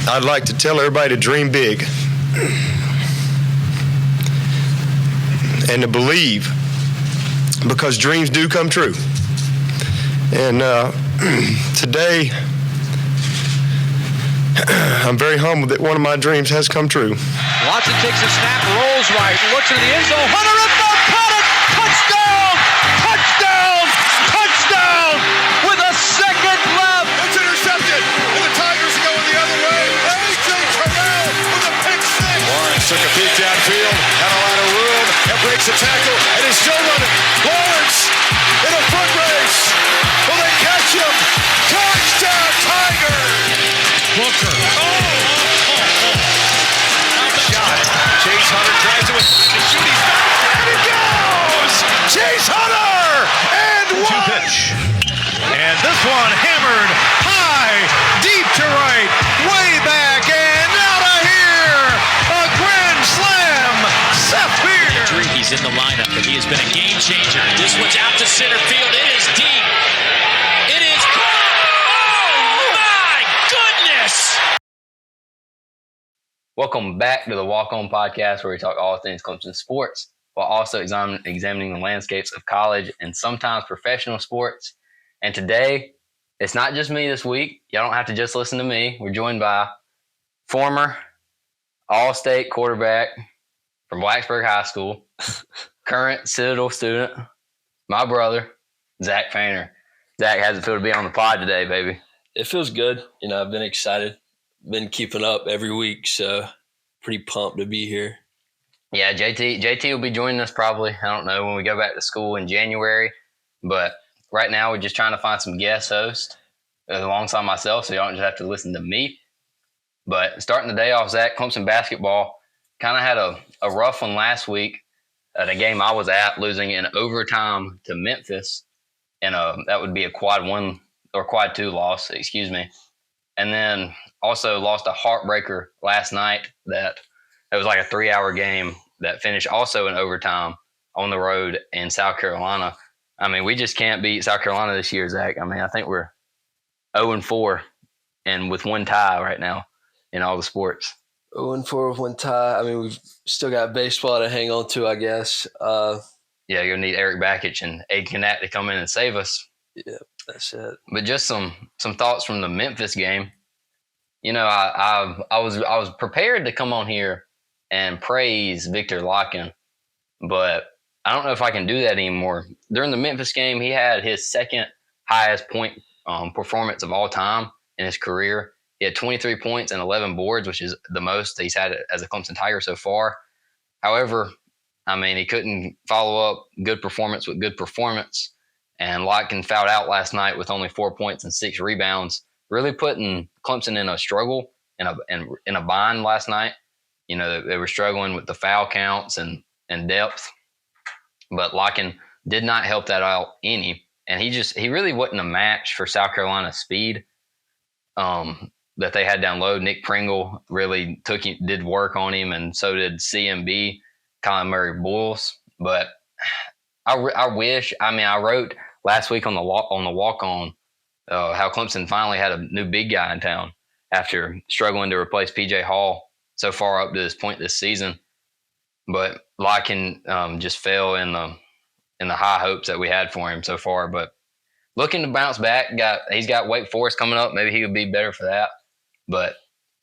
I'd like to tell everybody to dream big and to believe, because dreams do come true. And today, I'm very humbled that one of my dreams has come true. Watson takes a snap, rolls right, looks into the end zone. Hunter up the caught it! Touchdown! Touchdown! Touchdown! With a second left. It's intercepted, and the Tigers are going the other way. A.J. Terrell with a pick six. Lawrence took a peek downfield, had a lot of room, and breaks a tackle, and he's still running. Lawrence in a foot race. Will they catch him? Touchdown, Tigers! Booker. Shot. Chase Hunter tries to shoot. He's got it. And it goes! Chase Hunter! And one! Pitch. And this one hammered high, deep to right, way back, and out of here! A grand slam! Seth Beer! He's in the lineup, but he has been a game changer. This one's out to center field. It is deep. It is caught! Oh, my goodness! Welcome back to the Walk On Podcast, where we talk all things Clemson sports while also examining the landscapes of college and sometimes professional sports. And today, it's not just me this week. Y'all don't have to just listen to me. We're joined by former All-State quarterback from Blacksburg High School, current Citadel student, my brother, Zach Painter. Zach, how's it feel to be on the pod today, baby? It feels good. You know, I've been excited. Been keeping up every week, so pretty pumped to be here. Yeah, JT will be joining us probably, I don't know, when we go back to school in January. But right now we're just trying to find some guest hosts alongside myself, so y'all don't just have to listen to me. But starting the day off, Zach, Clemson Basketball kind of had a rough one last week at a game I was at, losing in overtime to Memphis. And that would be a quad 1 or quad 2 loss, excuse me. And then also lost a heartbreaker last night that it was like a 3-hour game that finished also in overtime on the road in South Carolina. I mean, we just can't beat South Carolina this year, Zach. I mean, I think we're 0-4 and with one tie right now in all the sports. 0-4 with one tie. I mean, we've still got baseball to hang on to, I guess. Yeah, you're going to need Eric Bakich and Aid Knapp to come in and save us. Yeah, that's it. But just some thoughts from the Memphis game. You know, I was prepared to come on here and praise Victor Locken, but I don't know if I can do that anymore. During the Memphis game, he had his second highest point performance of all time in his career. He had 23 points and 11 boards, which is the most he's had as a Clemson Tiger so far. However, I mean, he couldn't follow up good performance with good performance. And Locken fouled out last night with only 4 points and 6 rebounds, really putting Clemson in a struggle in a bind last night. You know, they were struggling with the foul counts and depth. But Locken did not help that out any. And he really wasn't a match for South Carolina's speed that they had down low. Nick Pringle really did work on him, and so did CMB, Colin Murray-Bulls. But I wish, I mean, I wrote last week on the walk-on how Clemson finally had a new big guy in town after struggling to replace P.J. Hall so far up to this point this season. But Locken just fell in the high hopes that we had for him so far. But looking to bounce back, he's got Wake Forest coming up. Maybe he would be better for that. But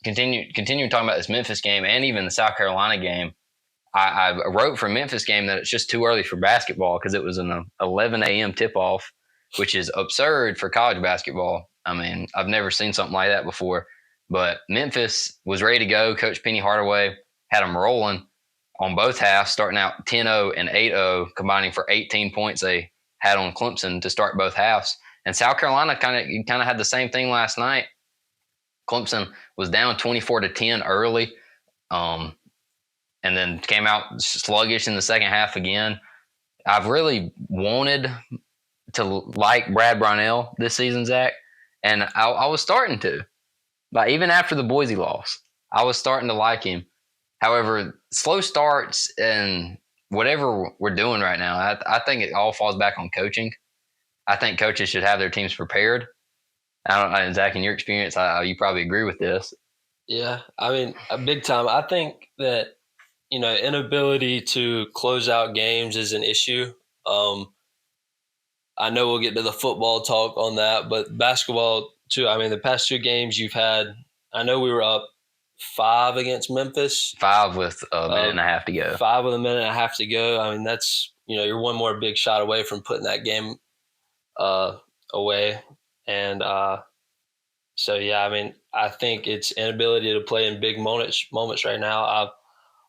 continuing talking about this Memphis game and even the South Carolina game, I wrote for Memphis game that it's just too early for basketball because it was an 11 a.m. tip-off, which is absurd for college basketball. I mean, I've never seen something like that before. But Memphis was ready to go. Coach Penny Hardaway had them rolling on both halves, starting out 10-0 and 8-0, combining for 18 points they had on Clemson to start both halves. And South Carolina kind of had the same thing last night. Clemson was down 24-10 early, and then came out sluggish in the second half again. I've really wanted to like Brad Brownell this season, Zach, and I was starting to. But even after the Boise loss, I was starting to like him. However, slow starts and whatever we're doing right now, I think it all falls back on coaching. I think coaches should have their teams prepared. I don't know, Zach, in your experience, you probably agree with this. Yeah, I mean, big time. I think that, inability to close out games is an issue. I know we'll get to the football talk on that, but basketball too. I mean, the past 2 games you've had, I know we were up 5 against Memphis. 5 with a minute and a half to go. 5 with a minute and a half to go. I mean, that's, you're one more big shot away from putting that game away. And so, yeah, I mean, I think it's inability to play in big moments right now.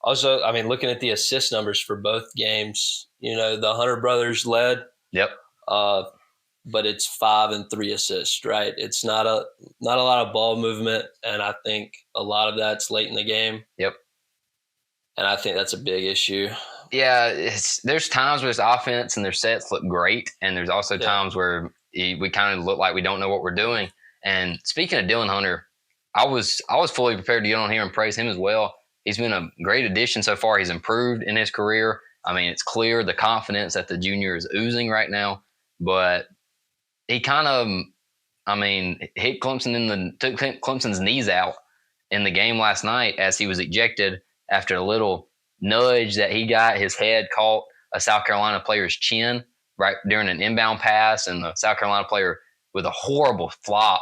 Also, I mean, looking at the assist numbers for both games, the Hunter brothers led. Yep. But it's 5 and 3 assists, right? It's not a lot of ball movement, and I think a lot of that's late in the game. Yep. And I think that's a big issue. Yeah, there's times where his offense and their sets look great, and there's also times where we kind of look like we don't know what we're doing. And speaking of Dylan Hunter, I was fully prepared to get on here and praise him as well. He's been a great addition so far. He's improved in his career. I mean, it's clear the confidence that the junior is oozing right now. But he kind of, hit Clemson took Clemson's knees out in the game last night as he was ejected after a little nudge that he got. His head caught a South Carolina player's chin right during an inbound pass, and the South Carolina player with a horrible flop.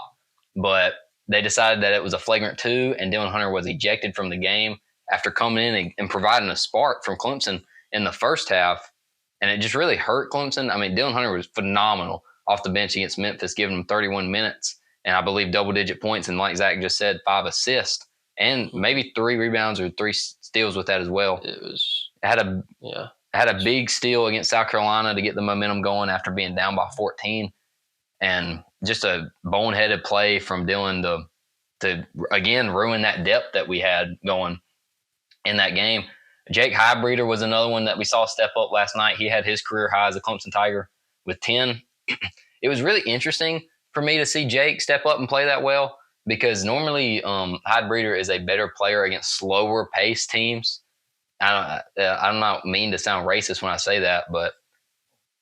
But they decided that it was a flagrant 2, and Dylan Hunter was ejected from the game after coming in and providing a spark from Clemson in the first half. And it just really hurt Clemson. I mean, Dylan Hunter was phenomenal off the bench against Memphis, giving them 31 minutes and I believe double-digit points. And like Zach just said, 5 assists and maybe 3 rebounds or 3 steals with that as well. It had a big steal against South Carolina to get the momentum going after being down by 14. And just a boneheaded play from Dylan to again ruin that depth that we had going in that game. Jake Highbreeder was another one that we saw step up last night. He had his career high as a Clemson Tiger with 10. It was really interesting for me to see Jake step up and play that well because normally Highbreeder is a better player against slower paced teams. I'm not mean to sound racist when I say that, but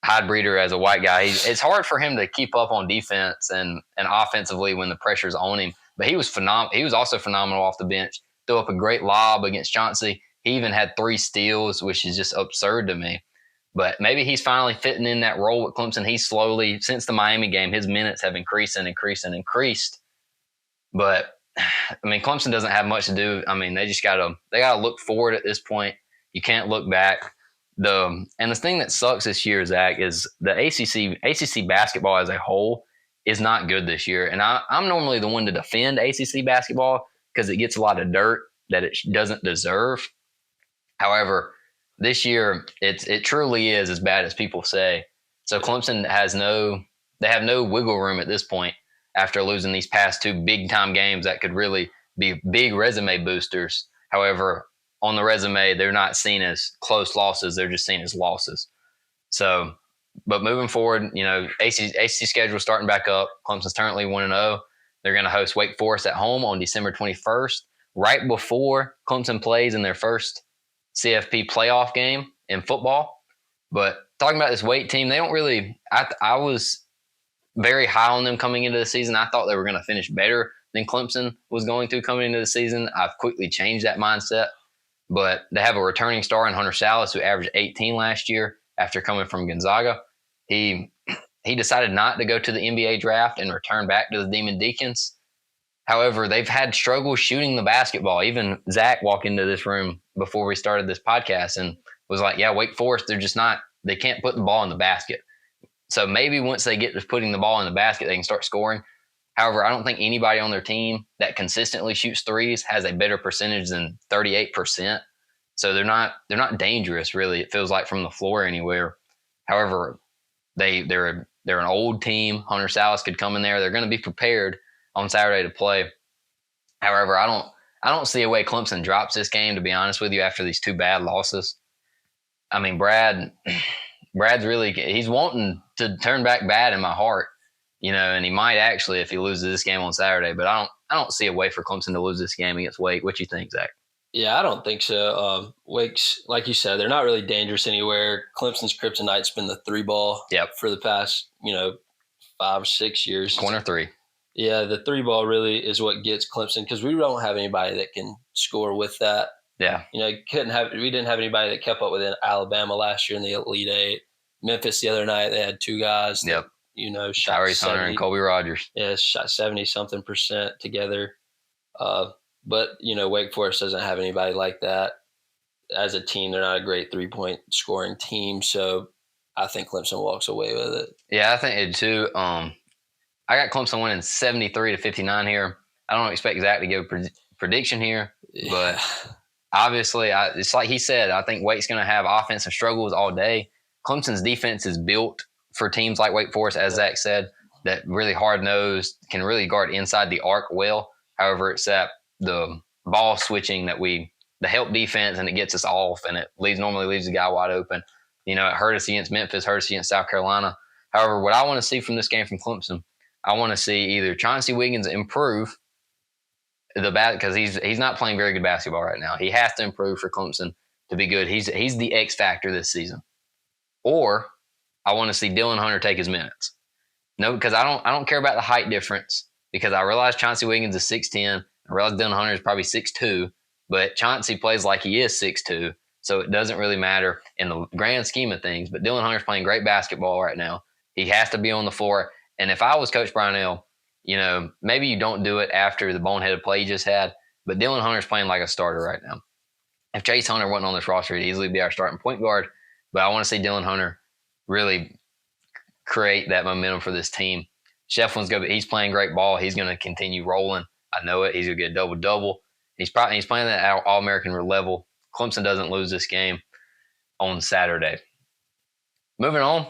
Highbreeder as a white guy, it's hard for him to keep up on defense and offensively when the pressure's on him. But he was phenomenal. He was also phenomenal off the bench. Threw up a great lob against Chauncey. He even had 3 steals, which is just absurd to me. But maybe he's finally fitting in that role with Clemson. He's slowly, since the Miami game, his minutes have increased. But I mean, Clemson doesn't have much to do. I mean, they gotta look forward at this point. You can't look back. And the thing that sucks this year, Zach, is the ACC basketball as a whole is not good this year. And I'm normally the one to defend ACC basketball because it gets a lot of dirt that it doesn't deserve. However, this year it truly is as bad as people say. So Clemson have no wiggle room at this point after losing these past 2 big time games that could really be big resume boosters. However, on the resume, they're not seen as close losses. They're just seen as losses. So, but moving forward, ACC schedule starting back up. Clemson's currently 1-0. They're going to host Wake Forest at home on December 21st, right before Clemson plays in their first CFP playoff game in football. But talking about this Wake team, they don't really – I was very high on them coming into the season. I thought they were going to finish better than Clemson was going to coming into the season. I've quickly changed that mindset. But they have a returning star in Hunter Salas who averaged 18 last year after coming from Gonzaga. He decided not to go to the NBA draft and return back to the Demon Deacons. However, they've had struggles shooting the basketball. Even Zach walked into this room before we started this podcast and was like, yeah, Wake Forest, they can't put the ball in the basket. So maybe once they get to putting the ball in the basket, they can start scoring. However, I don't think anybody on their team that consistently shoots threes has a better percentage than 38%. So they're not dangerous, really. It feels like from the floor anywhere. However, they're an old team. Hunter Salas could come in there. They're going to be prepared on Saturday to play. However, I don't see a way Clemson drops this game, to be honest with you, after these 2 bad losses. I mean, Brad's he's wanting to turn back bad in my heart. And he might actually if he loses this game on Saturday. But I don't see a way for Clemson to lose this game against Wake. What you think, Zach? Yeah, I don't think so. Wake's, like you said, they're not really dangerous anywhere. Clemson's kryptonite's been the 3 ball for the past, 5 or 6 years. Corner 3. Yeah, the 3 ball really is what gets Clemson because we don't have anybody that can score with that. Yeah. We didn't have anybody that kept up with Alabama last year in the Elite Eight. Memphis the other night, they had 2 guys that, shot Tyrese Hunter and Colby Rogers. Yeah, shot 70-something% together. But Wake Forest doesn't have anybody like that. As a team, they're not a great 3-point scoring team. So I think Clemson walks away with it. Yeah, I think it too. I got Clemson winning 73-59 here. I don't expect Zach to give a prediction here, but obviously, it's like he said, I think Wake's going to have offensive struggles all day. Clemson's defense is built for teams like Wake Forest, as Zach said, that really hard-nosed, can really guard inside the arc well. However, it's that the ball switching the help defense, and it gets us off, and it normally leaves the guy wide open. It hurt us against Memphis, hurt us against South Carolina. However, what I want to see from this game from Clemson, I want to see either Chauncey Wiggins improve because he's not playing very good basketball right now. He has to improve for Clemson to be good. He's the X factor this season. Or I want to see Dylan Hunter take his minutes. No, because I don't care about the height difference, because I realize Chauncey Wiggins is 6'10". I realize Dylan Hunter is probably 6'2", but Chauncey plays like he is 6'2", so it doesn't really matter in the grand scheme of things. But Dylan Hunter's playing great basketball right now. He has to be on the floor. And if I was Coach Brownell, maybe you don't do it after the boneheaded play you just had, but Dylan Hunter's playing like a starter right now. If Chase Hunter wasn't on this roster, he'd easily be our starting point guard. But I want to see Dylan Hunter really create that momentum for this team. Shefflin's he's playing great ball. He's going to continue rolling. I know it. He's going to get a double-double. He's playing at All-American level. Clemson doesn't lose this game on Saturday. Moving on,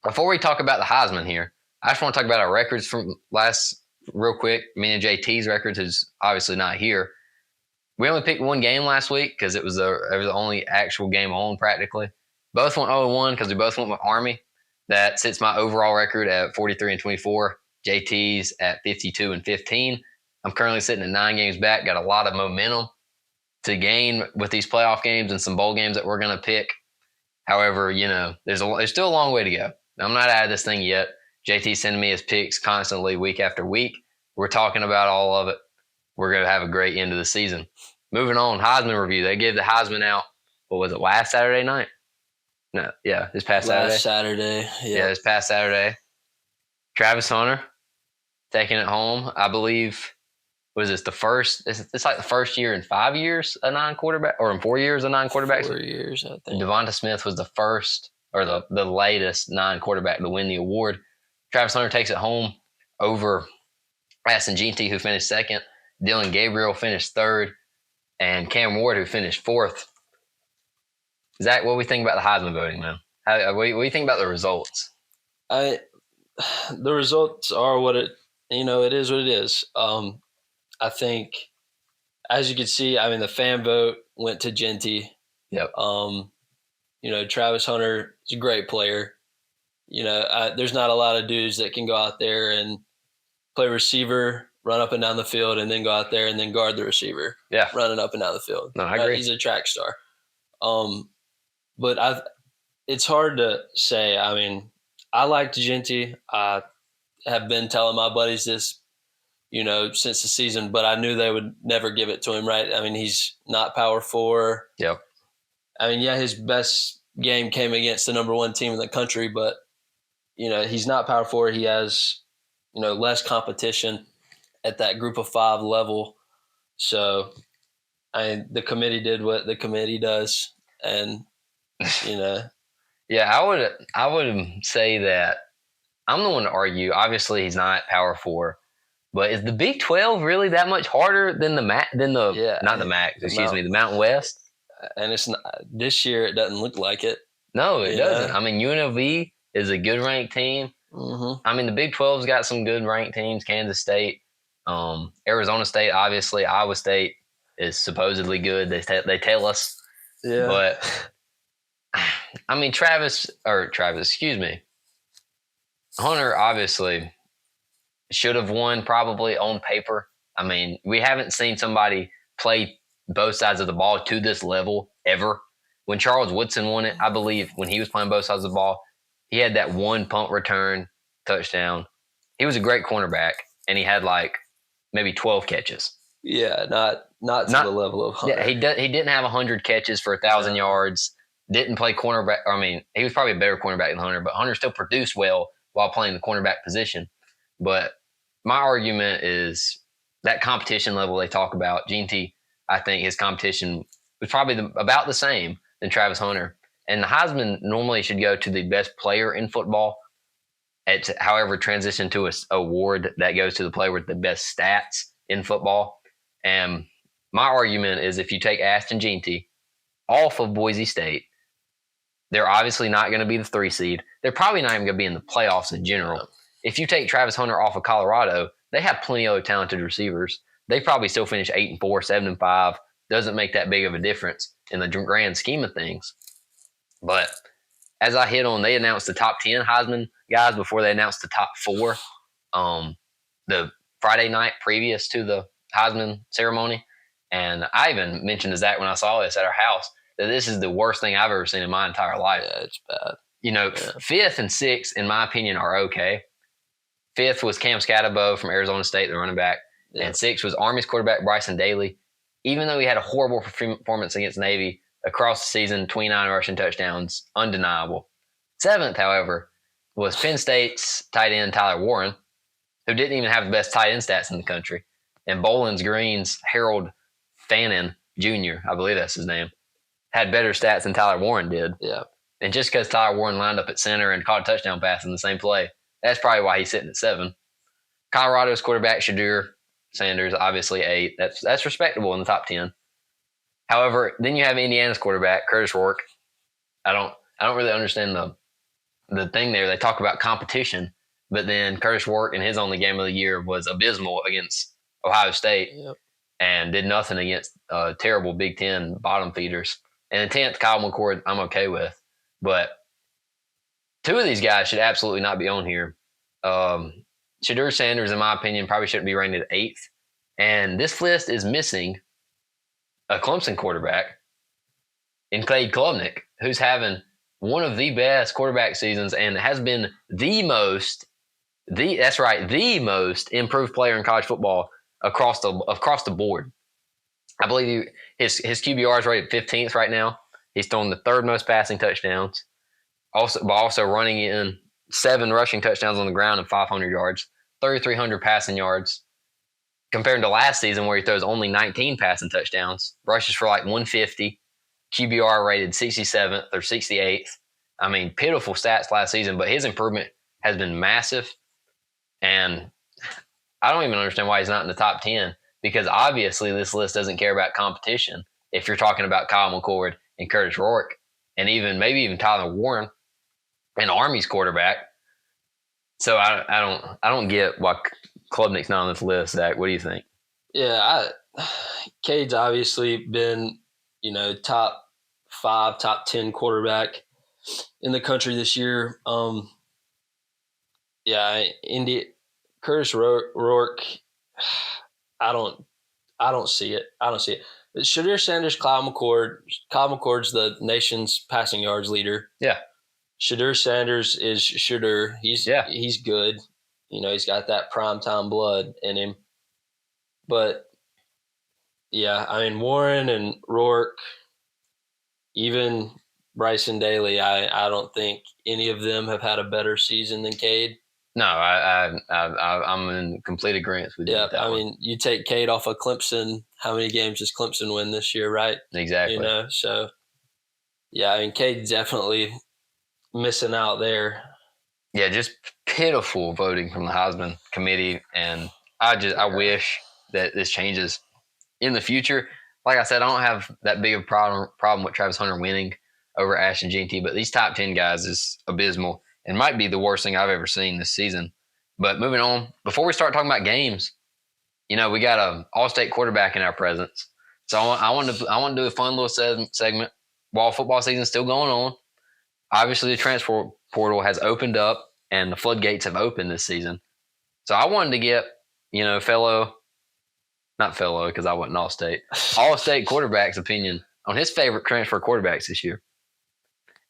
before we talk about the Heisman here, I just want to talk about our records from real quick. Me and JT's records, who's obviously not here. We only picked one game last week because it was the only actual game on practically. Both went 0-1 because we both went with Army. That sits my overall record at 43-24. JT's at 52-15. I'm currently sitting at 9 games back. Got a lot of momentum to gain with these playoff games and some bowl games that we're going to pick. However, there's still a long way to go. I'm not out of this thing yet. JT's sending me his picks constantly week after week. We're talking about all of it. We're going to have a great end of the season. Moving on, Heisman review. They gave the Heisman out, what was it, last Saturday night? No, yeah, this past Saturday. Last Saturday, yeah, this past Saturday. Travis Hunter taking it home. I believe, was this the first? It's like the first year in 5 years a non-quarterback, or in 4 years a non-quarterback. 4 years, I think. Devonta Smith was the first, or the latest non-quarterback to win the award. Travis Hunter takes it home over Aston Jeanty, who finished second. Dylan Gabriel finished third, and Cam Ward, who finished fourth. Zach, what do we think about the Heisman voting, man? What do you think about the results? The results are what it is what it is. I think, as you can see, the fan vote went to Jeanty. Yep. Travis Hunter is a great player. There's not a lot of dudes that can go out there and play receiver, run up and down the field, and then go out there and then guard the receiver. Yeah. Running up and down the field. No, I agree. He's a track star. But it's hard to say. I liked Jeanty. I have been telling my buddies this, since the season, but I knew they would never give it to him, right? He's not power 4. Yep. His best game came against the number 1 team in the country, but, he's not power 4. He has, less competition at that group of 5 level. So, the committee did what the committee does, and, Yeah, I would say that I'm the one to argue. Obviously, he's not power 4, but is the Big 12 really that much harder than the Mountain West? And it's not, this year it doesn't look like it. No, it doesn't. UNLV is a good ranked team. Mm-hmm. The Big 12's got some good ranked teams. Kansas State, Arizona State, obviously. Iowa State is supposedly good. They tell us. Yeah. But Travis, Hunter obviously should have won probably on paper. We haven't seen somebody play both sides of the ball to this level ever. When Charles Woodson won it, I believe when he was playing both sides of the ball, he had that one punt return touchdown. He was a great cornerback, and he had like maybe 12 catches. Yeah, not to the level of Hunter. Yeah, he didn't have 100 catches for 1,000 yards. Didn't play cornerback. I mean, he was probably a better cornerback than Hunter, but Hunter still produced well while playing the cornerback position. But my argument is that competition level they talk about. Jeanty, I think his competition was probably about the same than Travis Hunter. And the Heisman normally should go to the best player in football. It's, however, transitioned to an award that goes to the player with the best stats in football. And my argument is if you take Ashton Jeanty off of Boise State, they're obviously not going to be the 3 seed. They're probably not even going to be in the playoffs in general. If you take Travis Hunter off of Colorado, they have plenty of talented receivers. They probably still finish 8-4, 7-5. Doesn't make that big of a difference in the grand scheme of things. But as I hit on, they announced the top 10 Heisman guys before they announced the top 4 the Friday night previous to the Heisman ceremony. And I even mentioned to Zach when I saw this at our house that this is the worst thing I've ever seen in my entire life. Yeah, it's bad. You know, 5th and 6th, in my opinion, are okay. 5th was Cam Scatterbo from Arizona State, the running back. Yeah. And 6th was Army's quarterback Bryson Daly. Even though he had a horrible performance against Navy across the season, 29 rushing touchdowns, undeniable. 7th, however, was Penn State's tight end Tyler Warren, who didn't even have the best tight end stats in the country. And Bowling Green's Harold Fannin Jr., I believe that's his name, had better stats than Tyler Warren did. Yeah. And just because Tyler Warren lined up at center and caught a touchdown pass in the same play, that's probably why he's sitting at 7. Colorado's quarterback Shadur Sanders, obviously 8. That's respectable in the top 10. However, then you have Indiana's quarterback Curtis Rourke. I don't really understand the thing there. They talk about competition, but then Curtis Rourke in his only game of the year was abysmal against Ohio State and did nothing against terrible Big Ten bottom feeders. And the 10th, Kyle McCord, I'm okay with. But 2 of these guys should absolutely not be on here. Shadur Sanders, in my opinion, probably shouldn't be ranked at 8th. And this list is missing a Clemson quarterback in Cade Klubnik, who's having one of the best quarterback seasons and has been the most improved player in college football across the board. I believe his QBR is rated 15th right now. He's thrown the 3rd most passing touchdowns, also running in 7 rushing touchdowns on the ground and 500 yards, 3,300 passing yards, compared to last season where he throws only 19 passing touchdowns, rushes for like 150, QBR rated 67th or 68th. I mean, pitiful stats last season, but his improvement has been massive. And I don't even understand why he's not in the top 10, because obviously this list doesn't care about competition. If you're talking about Kyle McCord and Curtis Rourke, and maybe even Tyler Warren, and Army's quarterback. So I don't get why Klubnik's not on this list, Zach. What do you think? Yeah, Cade's obviously been, top 5, top 10 quarterback in the country this year. Curtis Rourke, I don't see it. Shadur Sanders, Kyle McCord. Kyle McCord's the nation's passing yards leader. Yeah. Shadur Sanders is Shadur. He's good. He's got that primetime blood in him. But, yeah, I mean, Warren and Rourke, even Bryson Daly, I don't think any of them have had a better season than Cade. No, I'm in complete agreement with you. Yeah, I mean, you take Cade off of Clemson. How many games does Clemson win this year, right? Exactly. So, yeah, I mean, Cade's definitely missing out there. Yeah, just pitiful voting from the Heisman committee, and I wish that this changes in the future. Like I said, I don't have that big of a problem with Travis Hunter winning over Ashton Jeanty, but these top 10 guys is abysmal and might be the worst thing I've ever seen this season. But moving on, before we start talking about games, we got an all-state quarterback in our presence. So I want to do a fun little segment while football season is still going on. Obviously, the transfer portal has opened up and the floodgates have opened this season. So I wanted to get, not fellow because I wasn't all-state quarterback's opinion on his favorite transfer quarterbacks this year.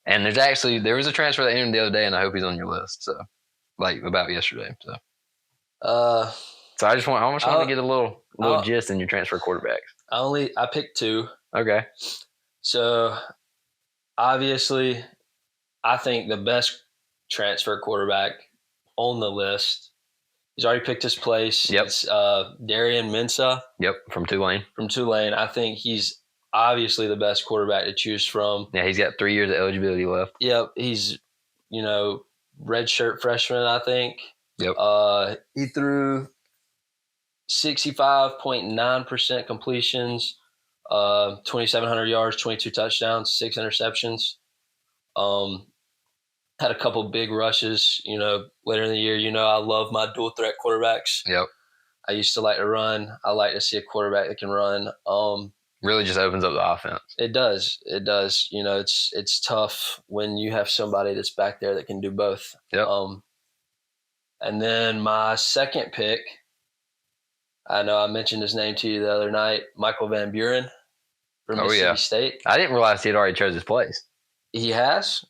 And there was a transfer that entered the other day, and I hope he's on your list. So, about yesterday. So, So I just want to get a little gist in your transfer quarterbacks. I picked 2. Okay. So obviously, I think the best transfer quarterback on the list, he's already picked his place. Yep. It's Darian Mensah. Yep, from Tulane. I think he's obviously the best quarterback to choose from. Yeah, he's got 3 years of eligibility left. Yep, he's, redshirt freshman, I think. Yep. He threw 65.9% completions, 2,700 yards, 22 touchdowns, 6 interceptions. Had a couple big rushes, later in the year. I love my dual threat quarterbacks. Yep. I used to like to run. I like to see a quarterback that can run. Really just opens up the offense. It does. It's tough when you have somebody that's back there that can do both. Yep. And then my second pick, I know I mentioned his name to you the other night, Michael Van Buren from Mississippi State. I didn't realize he had already chose his place. He has.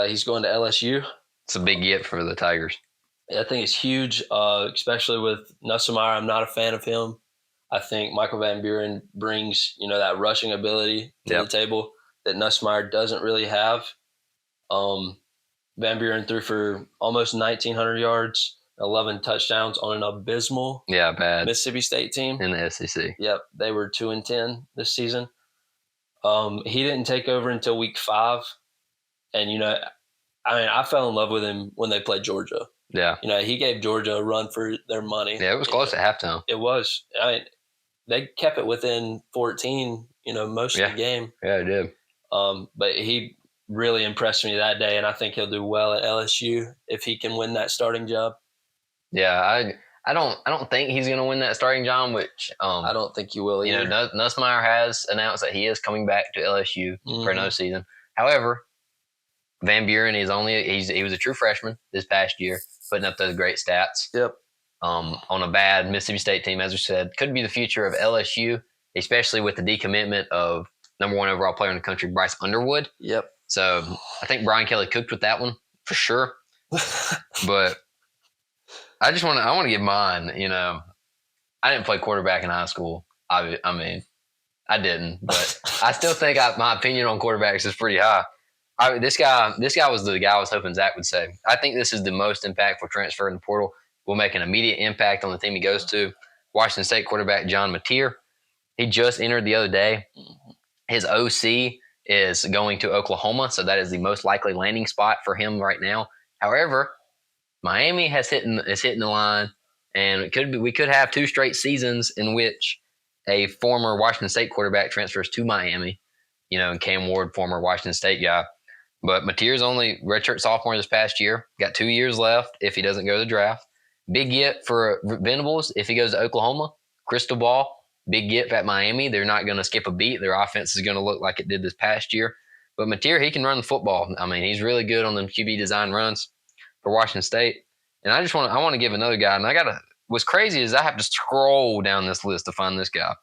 He's going to LSU. It's a big get for the Tigers. I think it's huge, especially with Nussmeier. I'm not a fan of him. I think Michael Van Buren brings, that rushing ability to the table that Nussmeier doesn't really have. Van Buren threw for almost 1,900 yards, 11 touchdowns on an abysmal bad Mississippi State team. In the SEC. Yep, they were 2-10 this season. He didn't take over until week 5. And, I fell in love with him when they played Georgia. Yeah. He gave Georgia a run for their money. Yeah, it was close at halftime. It was. They kept it within 14, most of the game. Yeah, it did. But he really impressed me that day, and I think he'll do well at LSU if he can win that starting job. Yeah, I don't think he's going to win that starting job, which I don't think he will either. Nussmeier has announced that he is coming back to LSU for another season. However, Van Buren he was a true freshman this past year, putting up those great stats. Yep. On a bad Mississippi State team, as we said, could be the future of LSU, especially with the decommitment of number 1 overall player in the country, Bryce Underwood. Yep. So I think Brian Kelly cooked with that one for sure. But I want to give mine. I didn't play quarterback in high school. I mean, I didn't, but I still think my opinion on quarterbacks is pretty high. This guy was the guy I was hoping Zach would say. I think this is the most impactful transfer in the portal. Will make an immediate impact on the team he goes to. Washington State quarterback John Mateer. He just entered the other day. His OC is going to Oklahoma, so that is the most likely landing spot for him right now. However, Miami is hitting the line, and we could have 2 straight seasons in which a former Washington State quarterback transfers to Miami. And Cam Ward, former Washington State guy. But Mateer's only redshirt sophomore this past year. Got 2 years left if he doesn't go to the draft. Big get for Venables if he goes to Oklahoma. Crystal ball, big get at Miami. They're not going to skip a beat. Their offense is going to look like it did this past year. But Mateer, he can run the football. I mean, he's really good on them QB design runs for Washington State. And I want to give another guy. And what's crazy is I have to scroll down this list to find this guy.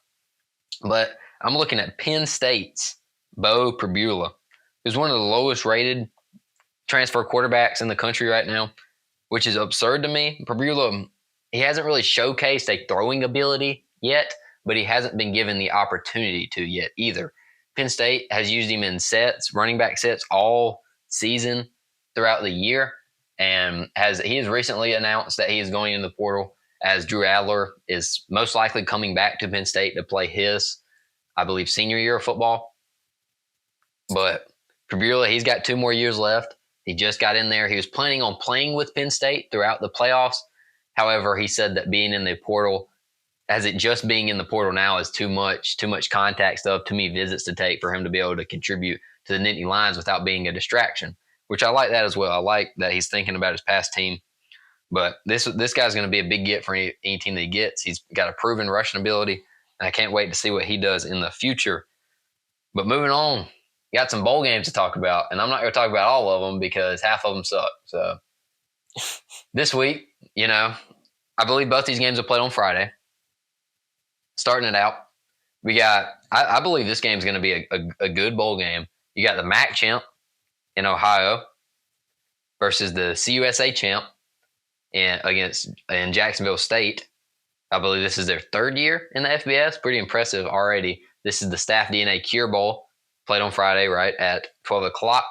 But I'm looking at Penn State's Bo Pribula, who's one of the lowest rated transfer quarterbacks in the country right now, which is absurd to me. Pribula, he hasn't really showcased a throwing ability yet, but he hasn't been given the opportunity to yet either. Penn State has used him in running back sets all season throughout the year, and he has recently announced that he is going into the portal, as Drew Adler is most likely coming back to Penn State to play his, I believe, senior year of football. But Pribula, he's got 2 more years left. He just got in there. He was planning on playing with Penn State throughout the playoffs. However, he said that being in the portal, just being in the portal now is too much contact stuff, too many visits to take for him to be able to contribute to the Nittany Lions without being a distraction, which I like that as well. I like that he's thinking about his past team. But this guy's going to be a big get for any team that he gets. He's got a proven rushing ability, and I can't wait to see what he does in the future. But moving on, got some bowl games to talk about, and I'm not going to talk about all of them because half of them suck. So this week, I believe both these games are played on Friday. Starting it out, we got, I believe this game is going to be a good bowl game. You got the MAC champ in Ohio versus the CUSA champ in Jacksonville State. I believe this is their third year in the FBS. Pretty impressive already. This is the Staff DNA Cure Bowl, played on Friday, right, at 12 o'clock.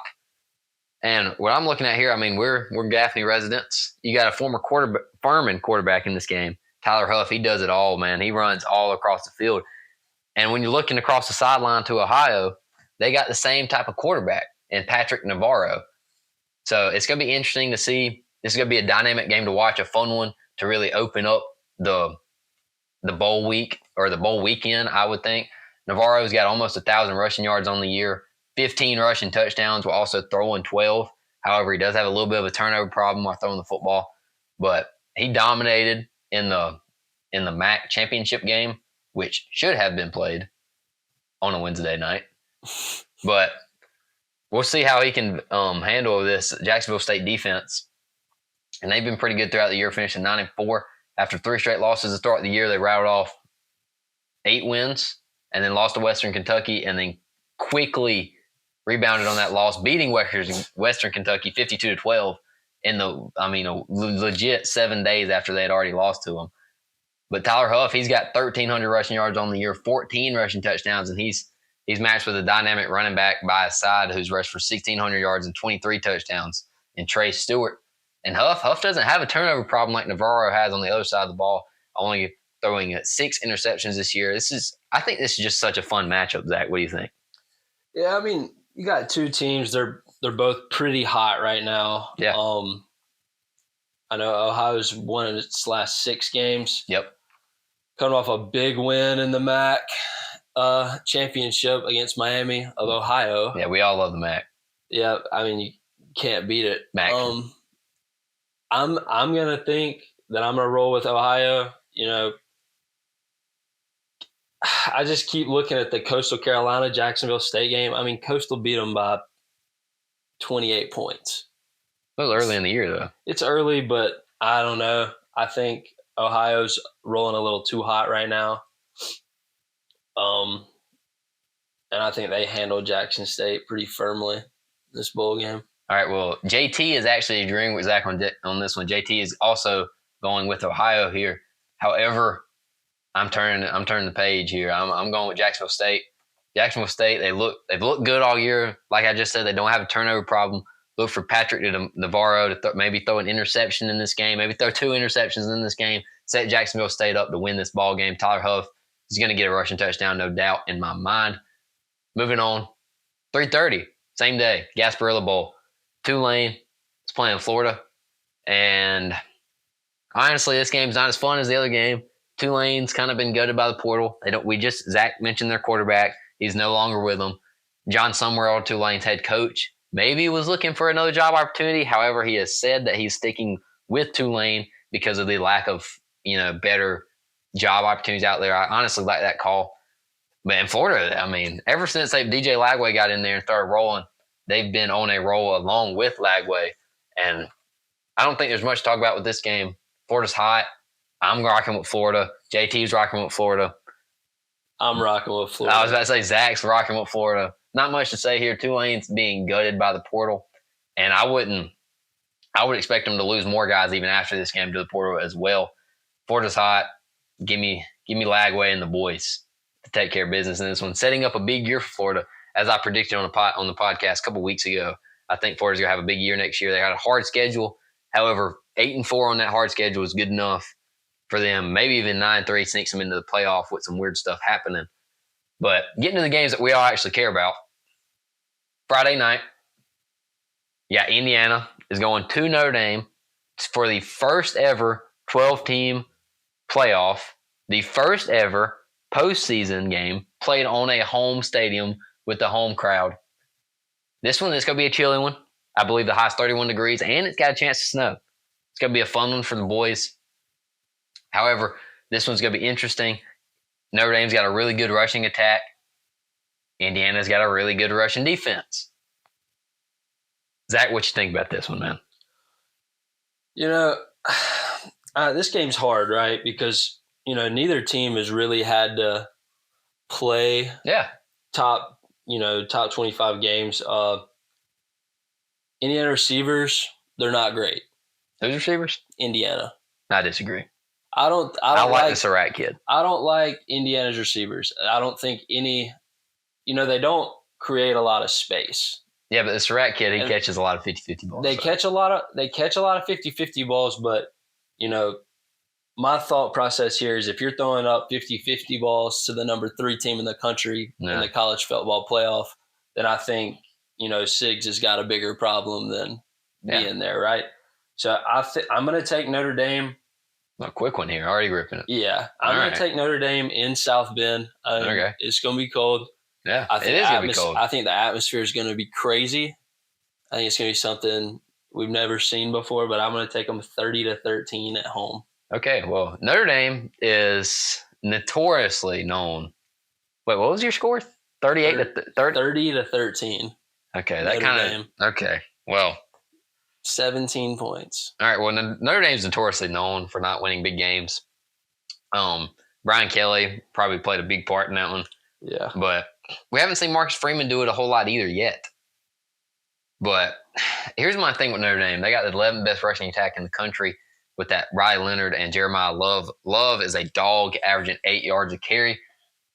And what I'm looking at here, I mean, we're Gaffney residents. You got a former Furman quarterback in this game, Tyler Huff. He does it all, man. He runs all across the field. And when you're looking across the sideline to Ohio, they got the same type of quarterback in Patrick Navarro. So it's going to be interesting to see. This is going to be a dynamic game to watch, a fun one to really open up the bowl week or the bowl weekend, I would think. Navarro's got almost 1,000 rushing yards on the year, 15 rushing touchdowns while also throwing 12. However, he does have a little bit of a turnover problem while throwing the football. But he dominated in the MAC championship game, which should have been played on a Wednesday night. But we'll see how he can handle this Jacksonville State defense. And they've been pretty good throughout the year, finishing 9-4. After 3 straight losses to start the year, they rattled off 8 wins and then lost to Western Kentucky and then quickly rebounded on that loss, beating Western Kentucky 52-12 in a legit 7 days after they had already lost to them. But Tyler Huff, he's got 1,300 rushing yards on the year, 14 rushing touchdowns, and he's matched with a dynamic running back by his side who's rushed for 1,600 yards and 23 touchdowns in Trey Stewart. And Huff doesn't have a turnover problem like Navarro has on the other side of the ball, only throwing 6 interceptions this year. I think this is just such a fun matchup, Zach. What do you think? Yeah, I mean, you got two teams. They're both pretty hot right now. Yeah. I know Ohio's won in its last 6 games. Yep. Coming off a big win in the MAC championship against Miami of Ohio. Yeah, we all love the MAC. Yeah, I mean, you can't beat it. MAC. I'm gonna think that I'm gonna roll with Ohio. You know, I just keep looking at the Coastal Carolina Jacksonville State game. I mean, Coastal beat them by 28 points. It was early in the year, though. It's early, but I don't know. I think Ohio's rolling a little too hot right now. And I think they handled Jackson State pretty firmly this bowl game. All right, well, JT is actually agreeing with Zach on this one. JT is also going with Ohio here. However, I'm turning the page here. I'm going with Jacksonville State. Jacksonville State, they've looked good all year. Like I just said, they don't have a turnover problem. Look for Patrick Navarro to maybe throw an interception in this game, maybe throw 2 interceptions in this game, set Jacksonville State up to win this ball game. Tyler Huff is going to get a rushing touchdown, no doubt, in my mind. Moving on, 3:30, same day, Gasparilla Bowl. Tulane is playing Florida. And honestly, this game's not as fun as the other game. Tulane's kind of been gutted by the portal. Zach mentioned their quarterback. He's no longer with them. John Summerall, Tulane's head coach, maybe was looking for another job opportunity. However, he has said that he's sticking with Tulane because of the lack of, better job opportunities out there. I honestly like that call. But in Florida, I mean, ever since DJ Lagway got in there and started rolling, they've been on a roll along with Lagway. And I don't think there's much to talk about with this game. Florida's hot. I'm rocking with Florida. JT's rocking with Florida. I'm rocking with Florida. I was about to say Zach's rocking with Florida. Not much to say here. Tulane's being gutted by the portal. And I would expect them to lose more guys even after this game to the portal as well. Florida's hot. Give me Lagway and the boys to take care of business in this one. Setting up a big year for Florida, as I predicted on the podcast a couple weeks ago. I think Florida's going to have a big year next year. They got a hard schedule. However, 8-4 on that hard schedule is good enough for them. Maybe even 9-3 sneaks them into the playoff with some weird stuff happening. But getting to the games that we all actually care about. Friday night, Indiana is going to Notre Dame for the first ever 12-team playoff, the first ever postseason game played on a home stadium with the home crowd. This one is going to be a chilly one. I believe the high is 31 degrees, and it's got a chance to snow. It's going to be a fun one for the boys. However, this one's going to be interesting. Notre Dame's got a really good rushing attack. Indiana's got a really good rushing defense. Zach, what you think about this one, man? This game's hard, right? Because, neither team has really had to play top 25 games. Indiana receivers, they're not great. Those receivers? Indiana. I disagree. I don't like the Surratt kid. I don't like Indiana's receivers. I don't think any, they don't create a lot of space. Yeah, but the Surratt kid, he catches a lot of 50-50 balls. They catch a lot of 50-50 balls, but my thought process here is if you're throwing up 50-50 balls to the number 3 team in the country in the college football playoff, then I think, Siggs has got a bigger problem than being there, right? So I'm going to take Notre Dame. A quick one here, already ripping it. Yeah, I'm going to take Notre Dame in South Bend. Okay. It's going to be cold. Yeah, it is going to be cold. I think the atmosphere is going to be crazy. I think it's going to be something we've never seen before, but I'm going to take them 30-13 at home. Okay, well, Notre Dame is notoriously known. Wait, what was your score? 30-13. Okay, that kind of. Okay, well. 17 points. All right, well, Notre Dame's notoriously known for not winning big games. Brian Kelly probably played a big part in that one. Yeah. But we haven't seen Marcus Freeman do it a whole lot either yet. But here's my thing with Notre Dame. They got the 11th best rushing attack in the country with that Riley Leonard and Jeremiah Love. Love is a dog averaging 8 yards a carry.